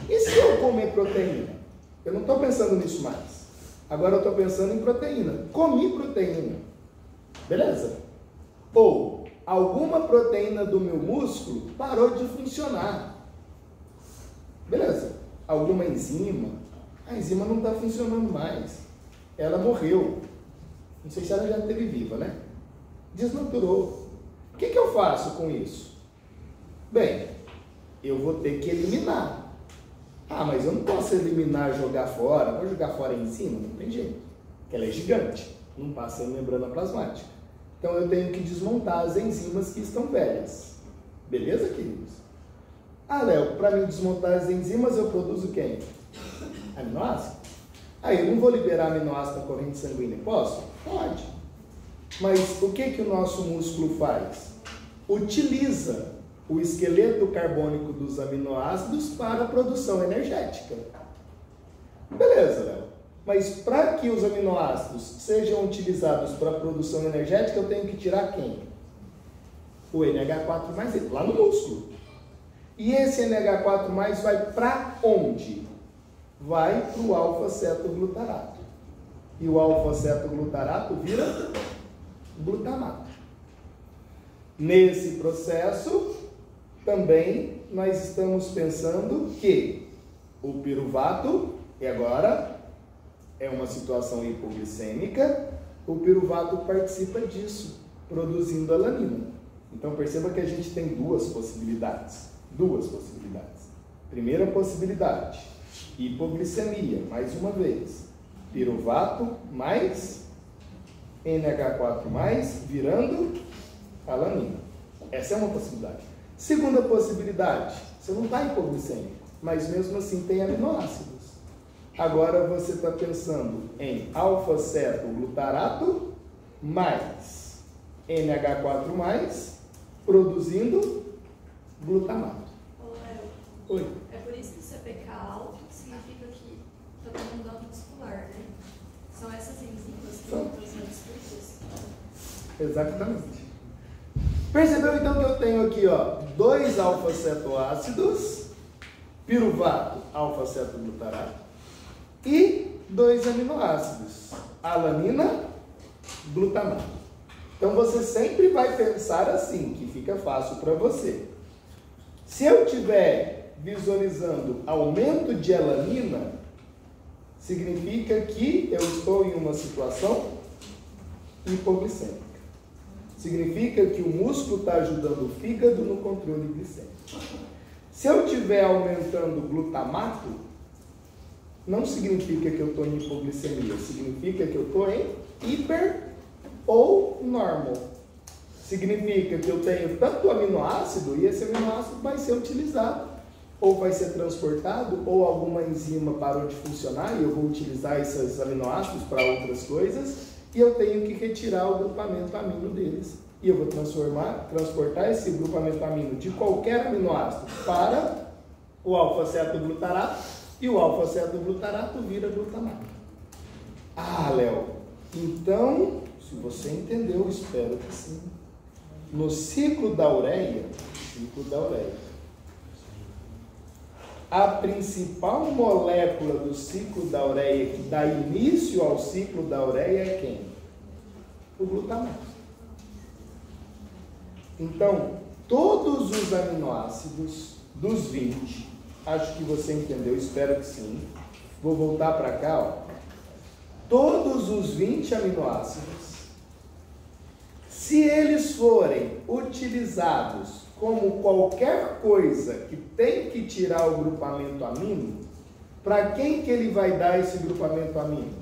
e se eu comer proteína? Eu não estou pensando nisso mais. Agora eu estou pensando em proteína. Comi proteína. Beleza? Ou alguma proteína do meu músculo parou de funcionar. Beleza? Alguma enzima. A enzima não está funcionando mais. Ela morreu. Não sei se ela já esteve viva, né? Desnaturou. O que eu faço com isso? Bem, eu vou ter que eliminar. Mas eu não posso eliminar, jogar fora. Vou jogar fora a enzima? Não tem jeito. Porque ela é gigante. não passa em membrana plasmática. Então eu tenho que desmontar as enzimas que estão velhas. Beleza, queridos? Ah, Léo, para mim desmontar as enzimas eu produzo quem? Aminoácido. Aí eu não vou liberar aminoácido na corrente sanguínea, posso? Pode. Mas o que o nosso músculo faz? Utiliza o esqueleto carbônico dos aminoácidos para a produção energética. Beleza, Léo. Mas para que os aminoácidos sejam utilizados para a produção energética, eu tenho que tirar quem? O NH4+, lá no músculo. E esse NH4+, vai para onde? Vai para o alfa-cetoglutarato. E o alfa-cetoglutarato vira glutamato. Nesse processo, também nós estamos pensando que o piruvato, e agora é uma situação hipoglicêmica, o piruvato participa disso, produzindo alanina. Então perceba que a gente tem duas possibilidades. Primeira possibilidade, hipoglicemia, mais uma vez, piruvato mais NH4+, virando alanina. Essa é uma possibilidade. Segunda possibilidade, você não está hipoglicêmico, mas mesmo assim tem aminoácidos. Agora você está pensando em alfa-cetoglutarato mais NH4+, produzindo glutamato. Oi. É por isso que o CPK alto significa que está tendo dano muscular, né? São essas enzimas que estão sendo descritas? Exatamente. Percebeu então que eu tenho aqui, ó, 2 alfa-cetoácidos, piruvato, alfa-cetoglutarato, e 2 aminoácidos, alanina, glutamato. Então você sempre vai pensar assim, que fica fácil para você. Se eu estiver visualizando aumento de alanina, significa que eu estou em uma situação hipoglicêmica. Significa que o músculo está ajudando o fígado no controle glicêmico. Se eu estiver aumentando o glutamato, não significa que eu estou em hipoglicemia, significa que eu estou em hiper ou normal. Significa que eu tenho tanto aminoácido e esse aminoácido vai ser utilizado, ou vai ser transportado, ou alguma enzima parou de funcionar e eu vou utilizar esses aminoácidos para outras coisas, e eu tenho que retirar o grupamento amino deles. E eu vou transportar esse grupamento amino de qualquer aminoácido para o alfa-cetoglutarato, e o alfa-cetoglutarato vira glutamato. Ah, Léo, então, se você entendeu, espero que sim. No ciclo da ureia, a principal molécula do ciclo da ureia, que dá início ao ciclo da ureia, é quem? O glutamato. Então, todos os aminoácidos dos 20, acho que você entendeu, espero que sim. Vou voltar para cá, ó. Todos os 20 aminoácidos, se eles forem utilizados como qualquer coisa que tem que tirar o grupamento amino, para quem que ele vai dar esse grupamento amino?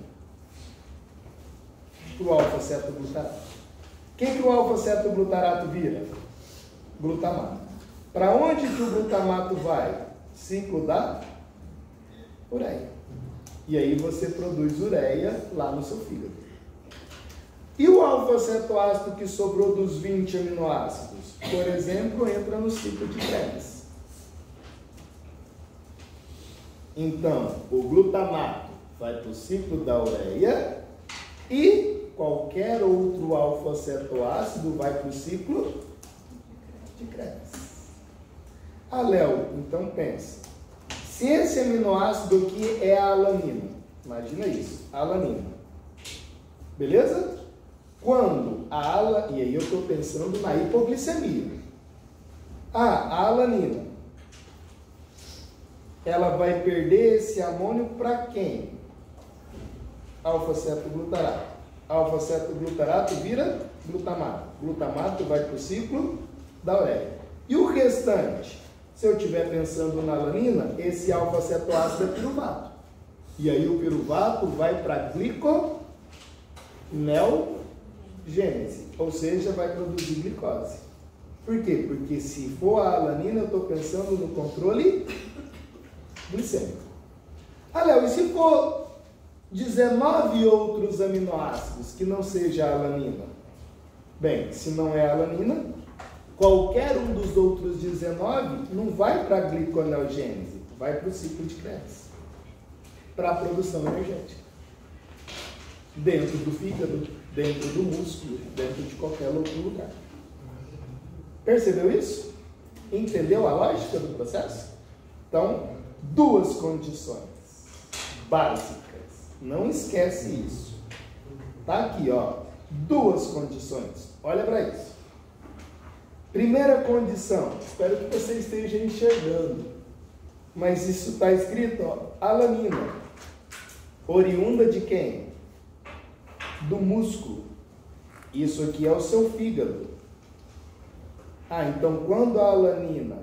Para o alfa-cetoglutarato. Quem que o alfa-cetoglutarato vira? Glutamato. Para onde que o glutamato vai? Ciclo da ureia. E aí você produz ureia lá no seu fígado. E o alfa-cetoácido que sobrou dos 20 aminoácidos? Por exemplo, entra no ciclo de Krebs. Então, o glutamato vai para o ciclo da ureia e qualquer outro alfa-cetoácido vai para o ciclo de Krebs. Ah, Léo, então pensa. Se esse aminoácido aqui é a alanina, imagina isso, a alanina. Beleza? Quando a alanina, e aí eu estou pensando na hipoglicemia. A alanina, ela vai perder esse amônio para quem? Alfa-cetoglutarato. Alfa-cetoglutarato vira glutamato. Glutamato vai para o ciclo da ureia. E o restante? Se eu estiver pensando na alanina, esse alfa-cetoácido é piruvato. E aí o piruvato vai para neogênese, ou seja, vai produzir glicose. Por quê? Porque se for a alanina, eu estou pensando no controle glicêmico. Ah, Léo, e se for 19 outros aminoácidos que não seja a alanina? Bem, se não é a alanina, qualquer um dos outros 19 não vai para a gliconeogênese, vai para o ciclo de Krebs, para a produção energética. Dentro do fígado, dentro do músculo, dentro de qualquer outro lugar. Percebeu isso? Entendeu a lógica do processo? Então, duas condições básicas. Não esquece isso. Tá aqui, ó. Duas condições. Olha para isso. Primeira condição. Espero que você esteja enxergando. Mas isso está escrito, ó. Alanina. Oriunda de quem? Do músculo. Isso aqui é o seu fígado. Ah, então quando a alanina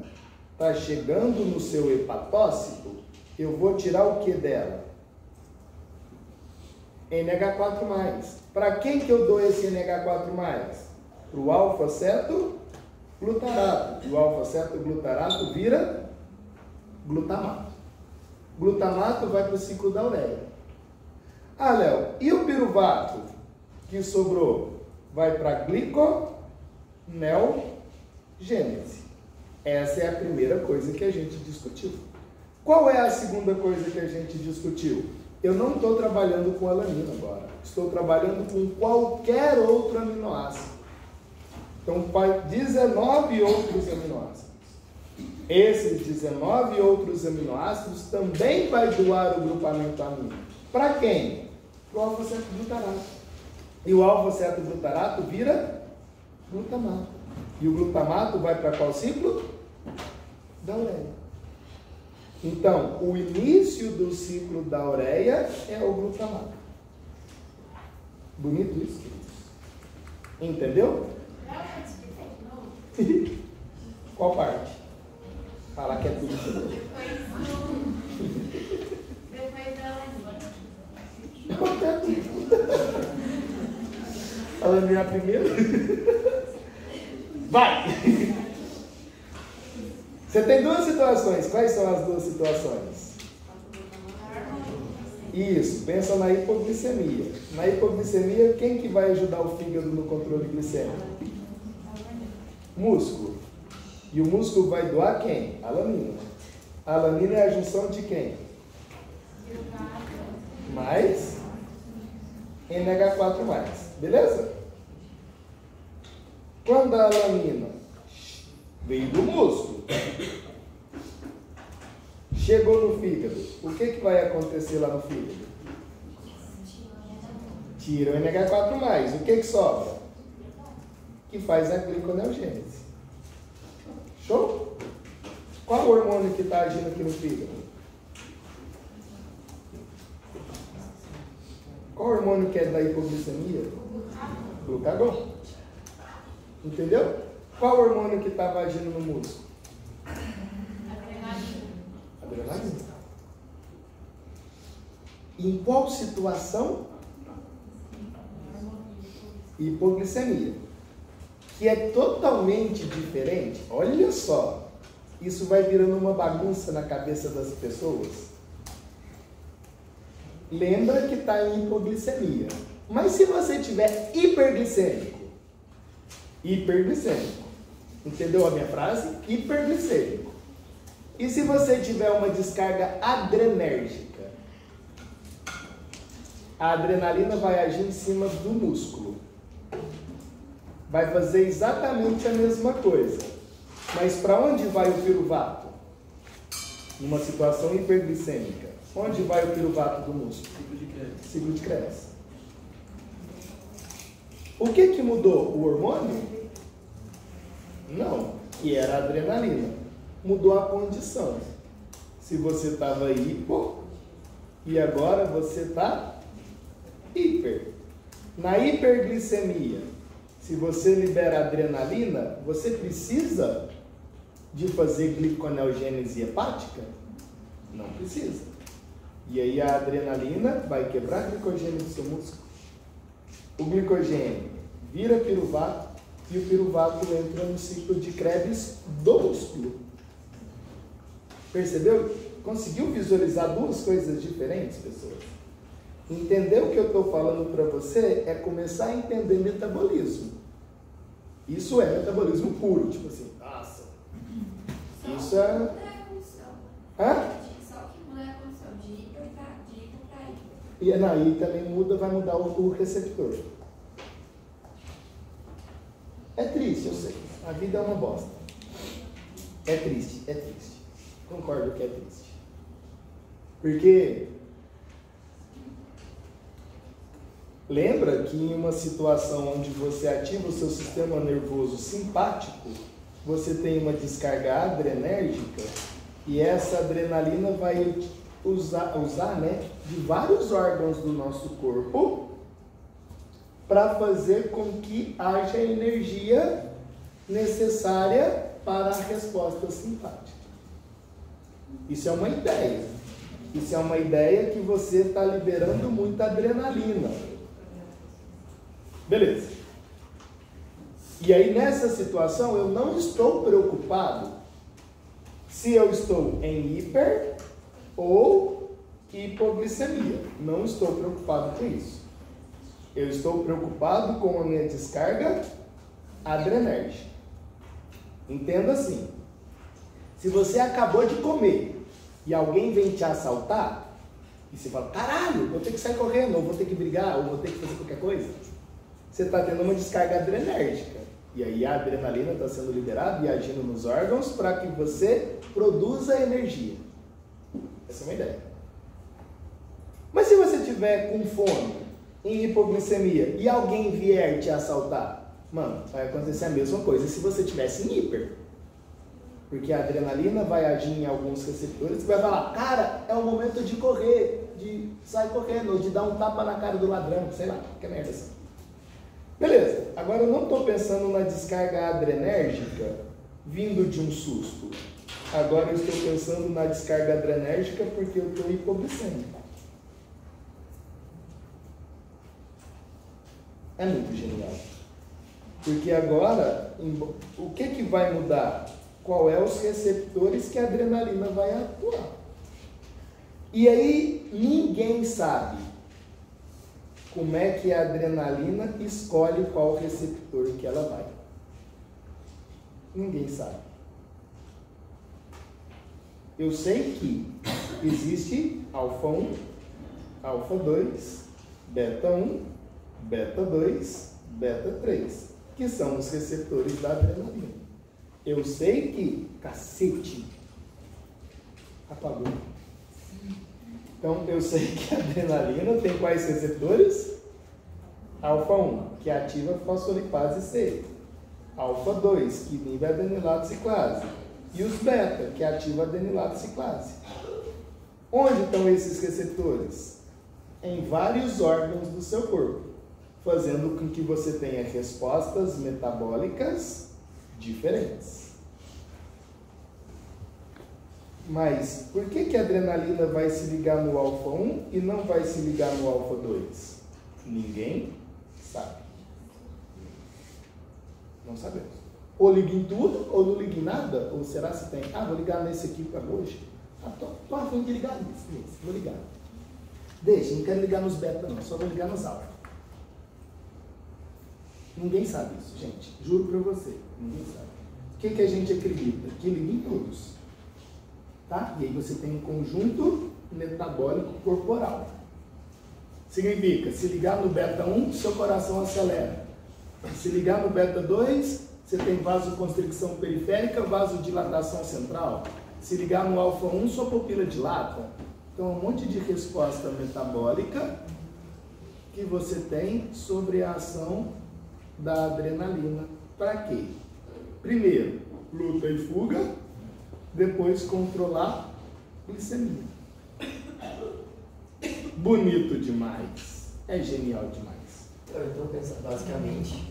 está chegando no seu hepatócito, eu vou tirar o que dela? NH4+. Para quem que eu dou esse NH4+? Para o alfa-cetoglutarato. E o alfa-cetoglutarato vira glutamato. Glutamato vai para o ciclo da ureia. Ah, Léo, e o piruvato que sobrou? Vai para gliconeogênese. Essa é a primeira coisa que a gente discutiu. Qual é a segunda coisa que a gente discutiu? Eu não estou trabalhando com alanina agora. Estou trabalhando com qualquer outro aminoácido. Então, 19 outros aminoácidos. Esses 19 outros aminoácidos também vai doar o grupamento amino. Para quem? Para o alfa-cetoglutarato. E o alfa-cetoglutarato vira glutamato. E o glutamato vai para qual ciclo? Da ureia. Então, o início do ciclo da ureia é o glutamato. Bonito isso, queridos? Entendeu? Qual parte? Falar que é tudo. Depois da falando minha primeira. Vai! Você tem duas situações. Quais são as duas situações? Isso, pensa na hipoglicemia. Na hipoglicemia, quem que vai ajudar o fígado no controle glicêmico? Músculo. E o músculo vai doar quem? Alanina. A alanina é a junção de quem? Mais NH4+. Beleza? Quando a alanina veio do músculo, chegou no fígado, o que vai acontecer lá no fígado? Tira o NH4+. O que sobra? Que faz a gliconeogênese. Show? Qual o hormônio que está agindo aqui no fígado? Qual hormônio que é da hipoglicemia? Glucagon. Entendeu? Qual hormônio que estava agindo no músculo? Adrenalina. Em qual situação? Hipoglicemia. Que é totalmente diferente. Olha só. Isso vai virando uma bagunça na cabeça das pessoas. Lembra que está em hipoglicemia. Mas se você tiver hiperglicêmico, entendeu a minha frase? Hiperglicêmico. E se você tiver uma descarga adrenérgica? A adrenalina vai agir em cima do músculo. Vai fazer exatamente a mesma coisa. Mas para onde vai o piruvato? Numa situação hiperglicêmica. Onde vai o piruvato do músculo? Ciclo de Krebs. O que mudou? O hormônio? Não, que era a adrenalina. Mudou a condição. Se você estava hipo e agora você está hiper. Na hiperglicemia, se você libera adrenalina, você precisa de fazer gliconeogênese hepática? Não precisa. E aí a adrenalina vai quebrar a glicogênese do seu músculo. o glicogênio vira piruvato e o piruvato entra no ciclo de Krebs do músculo. Percebeu? Conseguiu visualizar duas coisas diferentes, pessoas? Entender o que eu estou falando para você é começar a entender metabolismo. Isso é metabolismo puro, tipo assim, nossa. Isso é... Hã? Só que muda a condição de hiper para hiper. E aí também muda, vai mudar o receptor. É triste, eu sei. A vida é uma bosta. É triste, é triste. Concordo que é triste. Porque lembra que em uma situação onde você ativa o seu sistema nervoso simpático, você tem uma descarga adrenérgica e essa adrenalina vai usar né, de vários órgãos do nosso corpo para fazer com que haja energia necessária para a resposta simpática. Isso é uma ideia. Isso é uma ideia que você está liberando muita adrenalina. Beleza. E aí nessa situação eu não estou preocupado se eu estou em hiper ou hipoglicemia. Não estou preocupado com isso. Eu estou preocupado com a minha descarga adrenérgica. Entenda assim. Se você acabou de comer e alguém vem te assaltar, e você fala, caralho, vou ter que sair correndo, ou vou ter que brigar, ou vou ter que fazer qualquer coisa, você está tendo uma descarga adrenérgica. E aí a adrenalina está sendo liberada e agindo nos órgãos para que você produza energia. Essa é uma ideia. Mas se você estiver com fome, em hipoglicemia, e alguém vier te assaltar, mano, vai acontecer a mesma coisa se você estivesse em hiper. Porque a adrenalina vai agir em alguns receptores e vai falar, cara, é o momento de correr, de sair correndo, ou de dar um tapa na cara do ladrão, sei lá, que merda assim. Beleza, agora eu não estou pensando na descarga adrenérgica vindo de um susto. Agora eu estou pensando na descarga adrenérgica porque eu estou hipoglicêmico. É muito genial. Porque agora, o que vai mudar? Qual é os receptores que a adrenalina vai atuar? E aí, ninguém sabe como é que a adrenalina escolhe qual receptor que ela vai. Ninguém sabe. Eu sei que existe alfa 1, alfa 2, beta 1, beta 2, beta 3, que são os receptores da adrenalina. Eu sei que, cacete, apagou. Então, eu sei que a adrenalina tem quais receptores? Alfa 1, que ativa a fosfolipase C. Alfa 2, que inibe a adenilato ciclase. E os beta, que ativa a adenilato ciclase. Onde estão esses receptores? Em vários órgãos do seu corpo, fazendo com que você tenha respostas metabólicas diferentes. Mas por que a adrenalina vai se ligar no alfa 1 e não vai se ligar no alfa 2? Ninguém sabe. Não sabemos. Ou liga em tudo, ou não liga em nada, ou será que tem? Ah, vou ligar nesse aqui para hoje. Ah, tô a fim de ligar nesse, vou ligar. Deixa, não quero ligar nos beta não, só vou ligar nos alfa. Ninguém sabe isso, gente. Juro para você, ninguém sabe. O que a gente acredita? Que liga em todos. Tá? E aí você tem um conjunto metabólico corporal. Significa, se ligar no beta 1, seu coração acelera. Se ligar no beta 2, você tem vasoconstricção periférica, vasodilatação central. Se ligar no alfa 1, sua pupila dilata. Então, um monte de resposta metabólica que você tem sobre a ação da adrenalina. Para quê? Primeiro, luta e fuga. Depois, controlar glicemia. Bonito demais. É genial demais. Eu estou pensando, basicamente,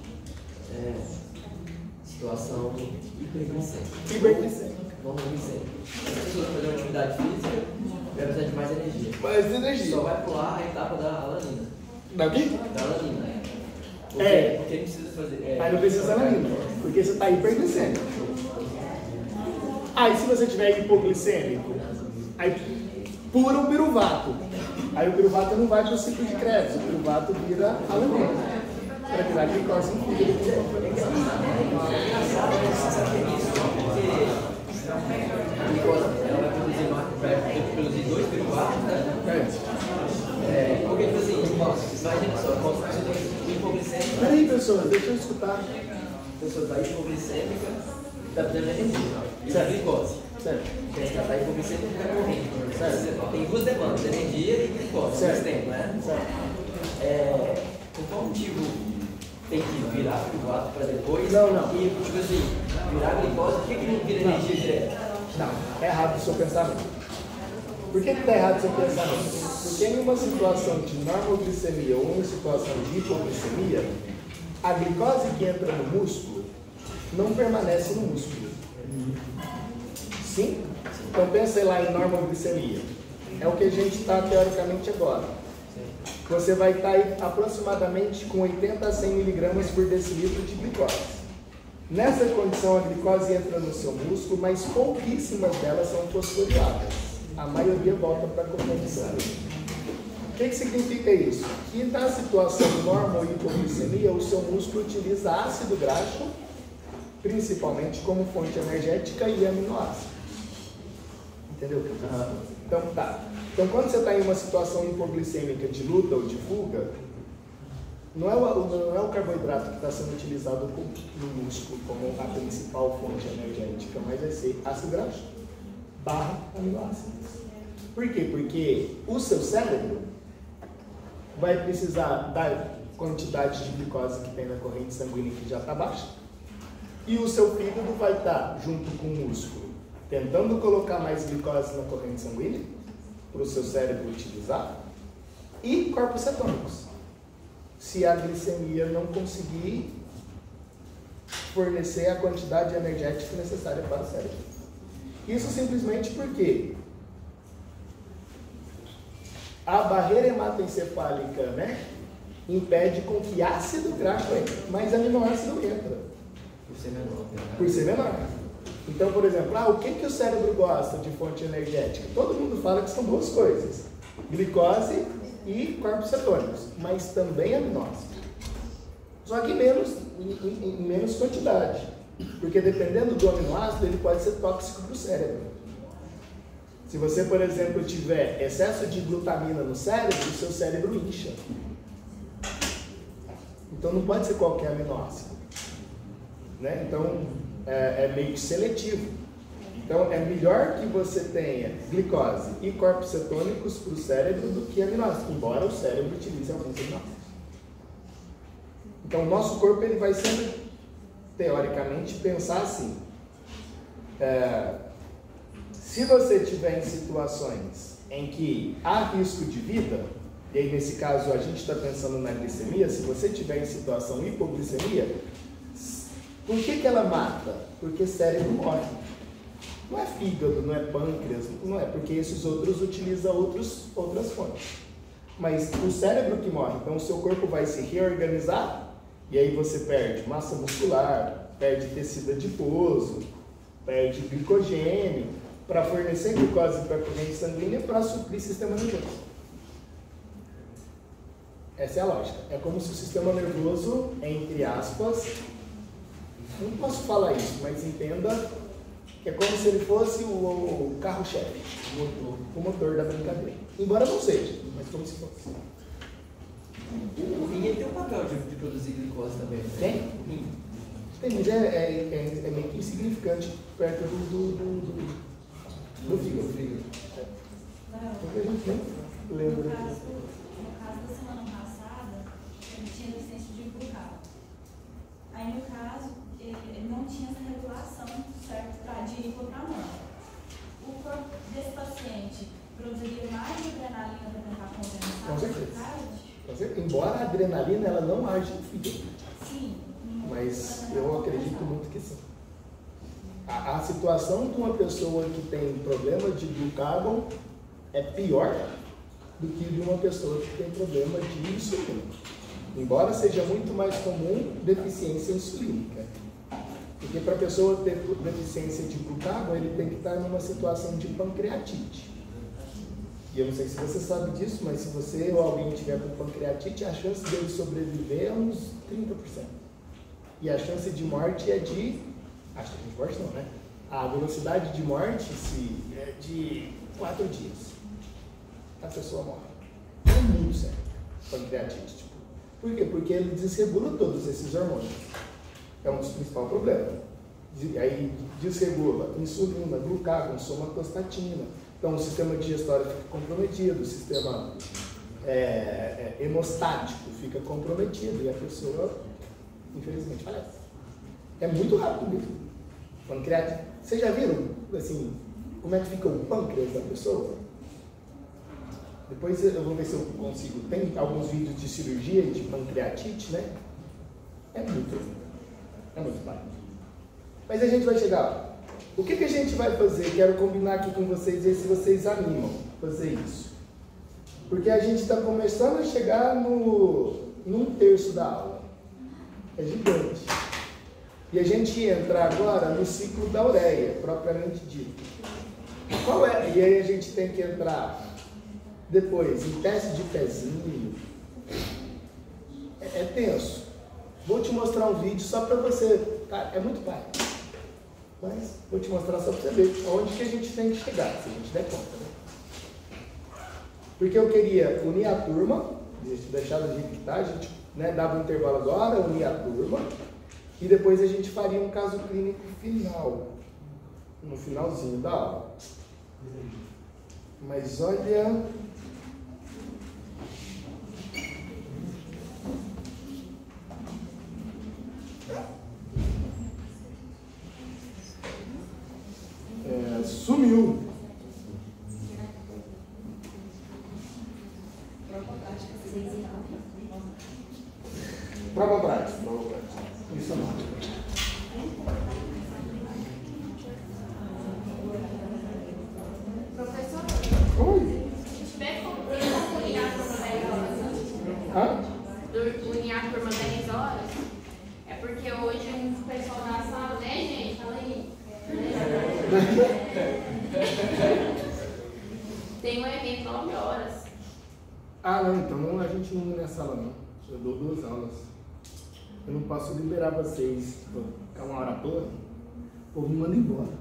situação hiperglicêmica. Hiperglicêmica. Vamos glicêmica. As pessoas fazem atividade física, vai precisar de mais energia. Mais energia. Só vai pular a etapa da alanina. Da quê? Da alanina. Porque não precisa fazer. Aí não precisa anilina, porque você está hiperglicêmico. Aí se você tiver hipoglicêmico, aí pura o piruvato. Aí o piruvato não vai para o ciclo de Krebs, o piruvato vira alemão. Para virar glicose em fígado. A glicose ela vai produzir 2 piruvatos, né? Porque, tipo assim, imagina só, como se você tem hipoglicêmica. Peraí, pessoal, deixa eu escutar. A pessoa está hipoglicêmica, está precisando de energia. Isso é glicose. Certo. Quem está hipoglicêmica está correndo. Certo. Tem duas demandas, energia e glicose. Certo. Tempo, né? Certo. Por qual motivo tem que virar piruvato para depois? Não. E, tipo assim, virar glicose, por que não vira energia direto? Não, é errado o seu pensamento. Por que está errado o seu pensamento? Porque em uma situação de normoglicemia ou em uma situação de hipoglicemia, a glicose que entra no músculo não permanece no músculo. Sim? Então pensa lá em normoglicemia. É o que a gente está teoricamente agora. Você vai estar aí aproximadamente com 80 a 100 miligramas por decilitro de glicose. Nessa condição, a glicose entra no seu músculo, mas pouquíssimas delas são fosforiladas. A maioria volta para a corrente sanguínea. O que significa isso? Que na situação normo hipoglicemia, o seu músculo utiliza ácido graxo, principalmente como fonte energética e aminoácido. Entendeu? Então tá. Então quando você está em uma situação hipoglicêmica de luta ou de fuga, não é o carboidrato que está sendo utilizado no músculo como a principal fonte energética, mas vai ser ácido graxo barra aminoácidos. Por quê? Porque o seu cérebro vai precisar da quantidade de glicose que tem na corrente sanguínea que já está baixa, e o seu fígado vai estar junto com o músculo tentando colocar mais glicose na corrente sanguínea para o seu cérebro utilizar, e corpos cetônicos, se a glicemia não conseguir fornecer a quantidade energética necessária para o cérebro. Isso simplesmente porque a barreira hematoencefálica, né, impede com que ácido graxo entre, mas aminoácido não entra. Por ser menor. Por ser menor. Então, por exemplo, o que o cérebro gosta de fonte energética? Todo mundo fala que são duas coisas: glicose e corpos cetônicos, mas também aminoácido. Só que em menos quantidade. Porque dependendo do aminoácido, ele pode ser tóxico para o cérebro. Se você, por exemplo, tiver excesso de glutamina no cérebro, o seu cérebro incha. Então não pode ser qualquer aminoácido. Né? Então é meio que seletivo. Então é melhor que você tenha glicose e corpos cetônicos para o cérebro do que aminoácidos, embora o cérebro utilize alguns aminoácidos. Então o nosso corpo ele vai sempre, teoricamente, pensar assim: se você tiver em situações em que há risco de vida, e aí nesse caso a gente está pensando na glicemia, se você tiver em situação hipoglicemia, por que ela mata? Porque o cérebro morre. Não é fígado, não é pâncreas, não é, porque esses outros utilizam outras fontes. Mas o cérebro que morre, então o seu corpo vai se reorganizar, e aí você perde massa muscular, perde tecido adiposo, perde glicogênio, para fornecer glicose para a corrente sanguínea para suprir o sistema nervoso. Essa é a lógica. É como se o sistema nervoso, entre aspas, não posso falar isso, mas entenda que é como se ele fosse o carro-chefe, o motor da brincadeira. Embora não seja, mas como se fosse. O rim tem um papel de produzir glicose também. Tem? Tem, mas é meio que insignificante perto do fígado. Porque a gente nem lembra. No caso da semana passada, ele tinha deficiência de glucose. Aí, no caso, ele não tinha essa regulação certa de hipotramona. O corpo desse paciente produziria mais adrenalina para tentar compensar Com certeza. glicose? Embora a adrenalina ela não age no fígado. Sim. Mas eu acredito muito que sim. A situação de uma pessoa que tem problema de glucagon é pior do que de uma pessoa que tem problema de insulina. Embora seja muito mais comum deficiência insulínica. Porque para a pessoa ter deficiência de glucagon, ele tem que estar numa situação de pancreatite. E eu não sei se você sabe disso, mas se você ou alguém tiver com pancreatite, a chance dele sobreviver é uns 30%. E a chance de morte é de... Acho que de morte não, né? A velocidade de morte é de 4 dias. A pessoa morre. É muito sério. Pancreatite. Tipo. Por quê? Porque ele desregula todos esses hormônios. É um dos principais problemas. Aí desregula insulina, glucagon, somatostatina. Então o sistema digestório fica comprometido, o sistema hemostático fica comprometido e a pessoa, infelizmente, falece. É muito rápido mesmo. Pancreatite. Vocês já viram, assim, como é que fica o pâncreas da pessoa? Depois eu vou ver se eu consigo. Tem alguns vídeos de cirurgia de pancreatite, né? É muito rápido. Mas a gente vai chegar lá. O que a gente vai fazer? Quero combinar aqui com vocês, ver se vocês animam a fazer isso. Porque a gente está começando a chegar num terço da aula. É gigante. E a gente entra agora no ciclo da ureia, propriamente dito. Qual é? E aí a gente tem que entrar depois em teste de pezinho. É tenso. Vou te mostrar um vídeo só para você. Cara, é muito pai. Mas vou te mostrar só para você ver onde que a gente tem que chegar, se a gente der conta, né? Porque eu queria unir a turma, deixar do jeito que tá, a gente dava um intervalo agora, unir a turma, e depois a gente faria um caso clínico final, no finalzinho da aula. Mas olha... sumiu. Prova prática. Isso não. Professor? Oi. Se tiver como unir a turma 10 horas, Hã? unir a turma 10 horas, é porque hoje o pessoal da sala, né, gente? Fala aí. Tem um evento 9 horas. Ah, não, então a gente não é nessa sala, não. Eu dou 2 aulas. Eu não posso liberar vocês, ficar 1 hora toda. O povo me manda embora.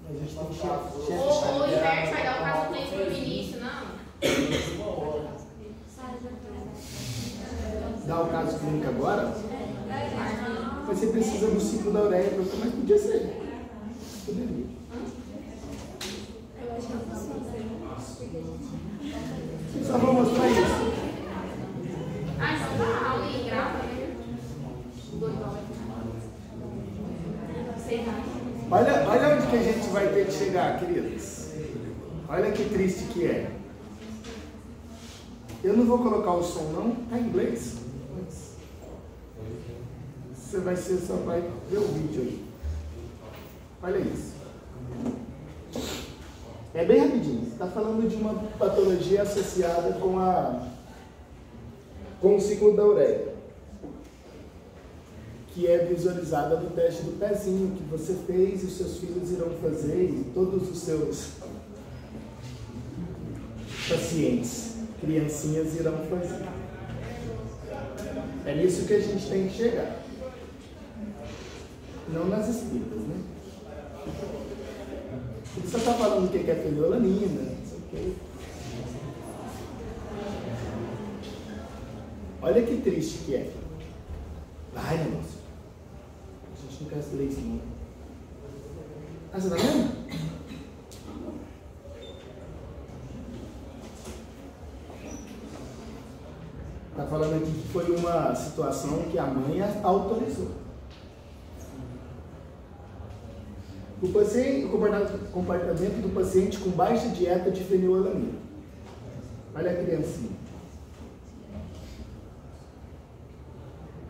A gente tem que O Ivete vai dar o caso clínico pro Vinícius, não? Dá o caso clínico agora? Mas você precisa do ciclo da ureia, mas podia ser. Poderia. Só vou mostrar isso. Ah, então tá aula e grava, né? Olha onde que a gente vai ter que chegar, queridos. Olha que triste que é. Eu não vou colocar o som não, tá em inglês. Você só vai ver o vídeo aí. Olha isso. É bem rapidinho. Está falando de uma patologia associada com o ciclo da ureia, que é visualizada no teste do pezinho que você fez e os seus filhos irão fazer e todos os seus pacientes, criancinhas, irão fazer. É nisso que a gente tem que chegar. Não nas espigas, né? Ele só está falando o que é fenilalanina, não sei o quê. Olha que triste que é. Ai, negócio. A gente não quer ler isso, não. Ah, você tá vendo? Está falando aqui que foi uma situação que a mãe autorizou. O comportamento do paciente com baixa dieta de fenilalanina. Olha a criancinha.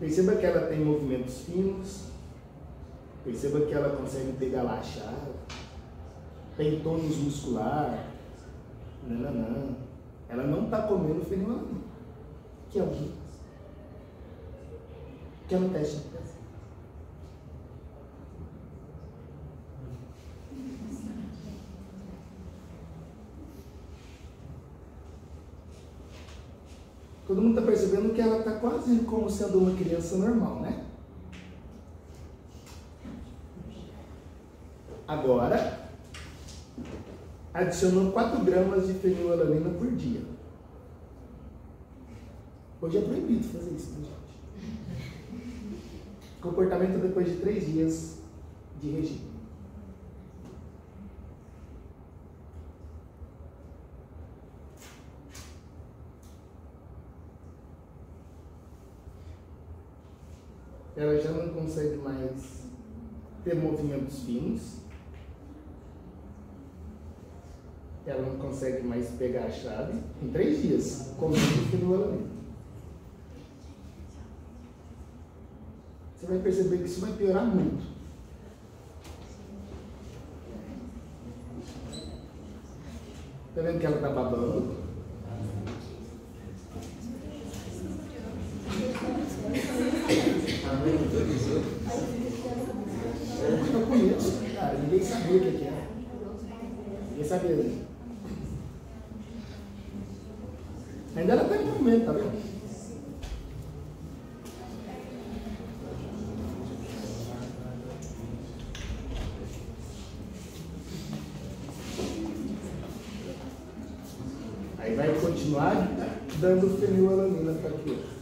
Perceba que ela tem movimentos finos. Perceba que ela consegue pegar lá a chave. Tem tônus muscular. Ela não está comendo fenilalanina. Que é o quê? Que é no teste de pezinho. Todo mundo está percebendo que ela está quase como sendo uma criança normal, né? Agora, adicionou 4 gramas de fenilalanina por dia. Hoje é proibido fazer isso, né, gente? Comportamento depois de 3 dias de regime. Ela já não consegue mais ter movimentos finos. Ela não consegue mais pegar a chave em 3 dias, comendo fenilalanina. Você vai perceber que isso vai piorar muito. Tá vendo que ela tá babando? Eu conheço, cara, ninguém sabia o que era. Ninguém sabia. Ainda ela está em movimento, tá vendo? Aí vai continuar dando fenilalanina para a criança.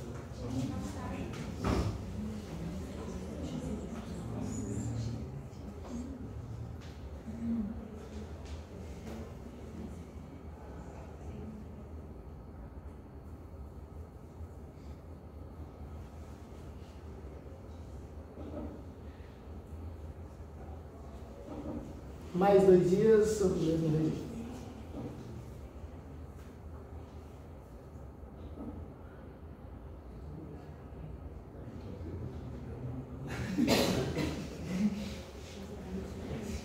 Mais 2 dias sobre o mesmo regime.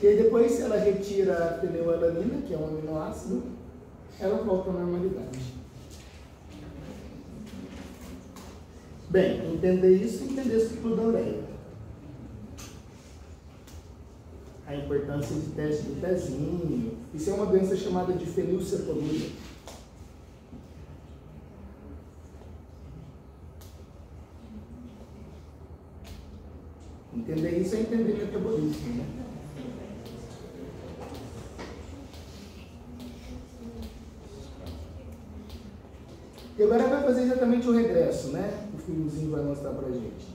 E aí depois, se ela retira a fenilalanina, que é um aminoácido, ela volta à normalidade. Bem, entender isso e entender o ciclo da ureia. A importância de teste do pezinho. Isso é uma doença chamada de fenilcetonuria. Entender isso é entender metabolismo, né? E agora vai fazer exatamente o regresso, né? O filmezinho vai mostrar pra gente.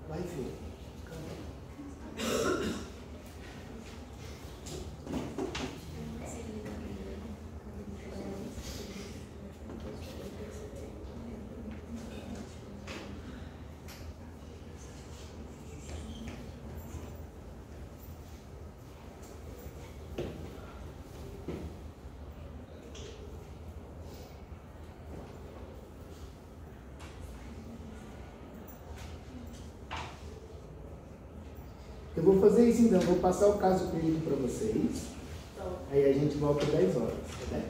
Vai ver. Eu vou fazer isso então, vou passar o caso clínico para vocês. Aí a gente volta às 10 horas, tá?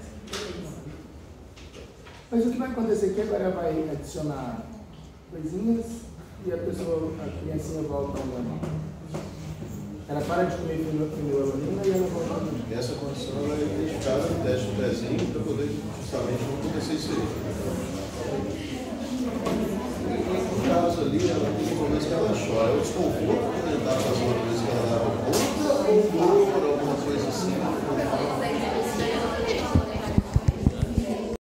Mas o que vai acontecer aqui agora vai adicionar coisinhas e a criancinha volta ao normal. Ela para de comer fenilalanina e ela volta ao normal. Essa condição ela é identificada no teste do pezinho para poder justamente não acontecer isso aí. No caso ali, ela tem momentos que ela chora, é o desconforto.